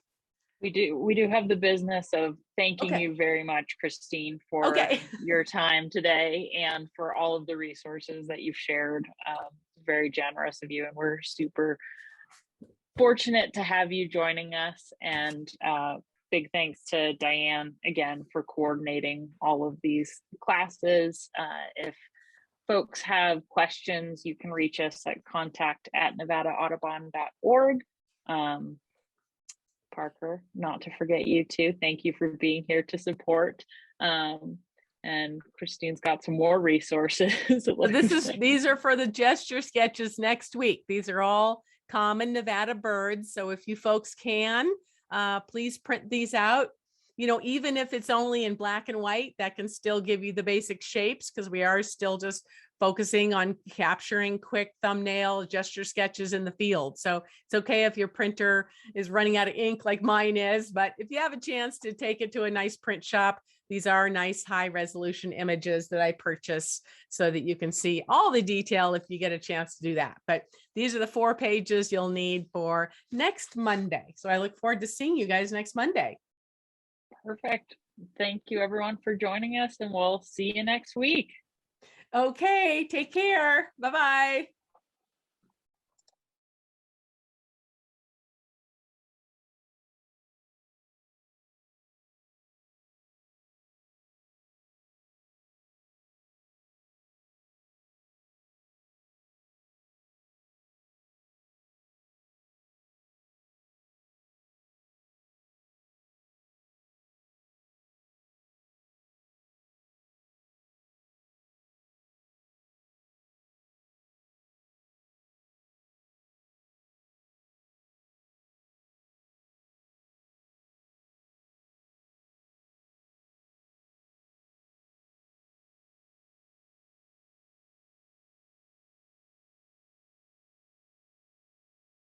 We do have the business of thanking Okay. you very much, Christine, for Okay. your time today and for all of the resources that you've shared. Very generous of you, and we're super fortunate to have you joining us. And big thanks to Diane again for coordinating all of these classes. If folks have questions, you can reach us at contact@nevadaaudubon.org. Parker, not to forget you too. Thank you for being here to support. And Christine's got some more resources. These are for the gesture sketches next week. These are all common Nevada birds. So if you folks can, please print these out. You know, even if it's only in black and white, that can still give you the basic shapes, because we are still just focusing on capturing quick thumbnail gesture sketches in the field. So it's okay if your printer is running out of ink like mine is, but if you have a chance to take it to a nice print shop, these are nice high resolution images that I purchase so that you can see all the detail if you get a chance to do that. But these are the 4 pages you'll need for next Monday. So I look forward to seeing you guys next Monday. Perfect. Thank you everyone for joining us, and we'll see you next week. Okay, take care. Bye-bye.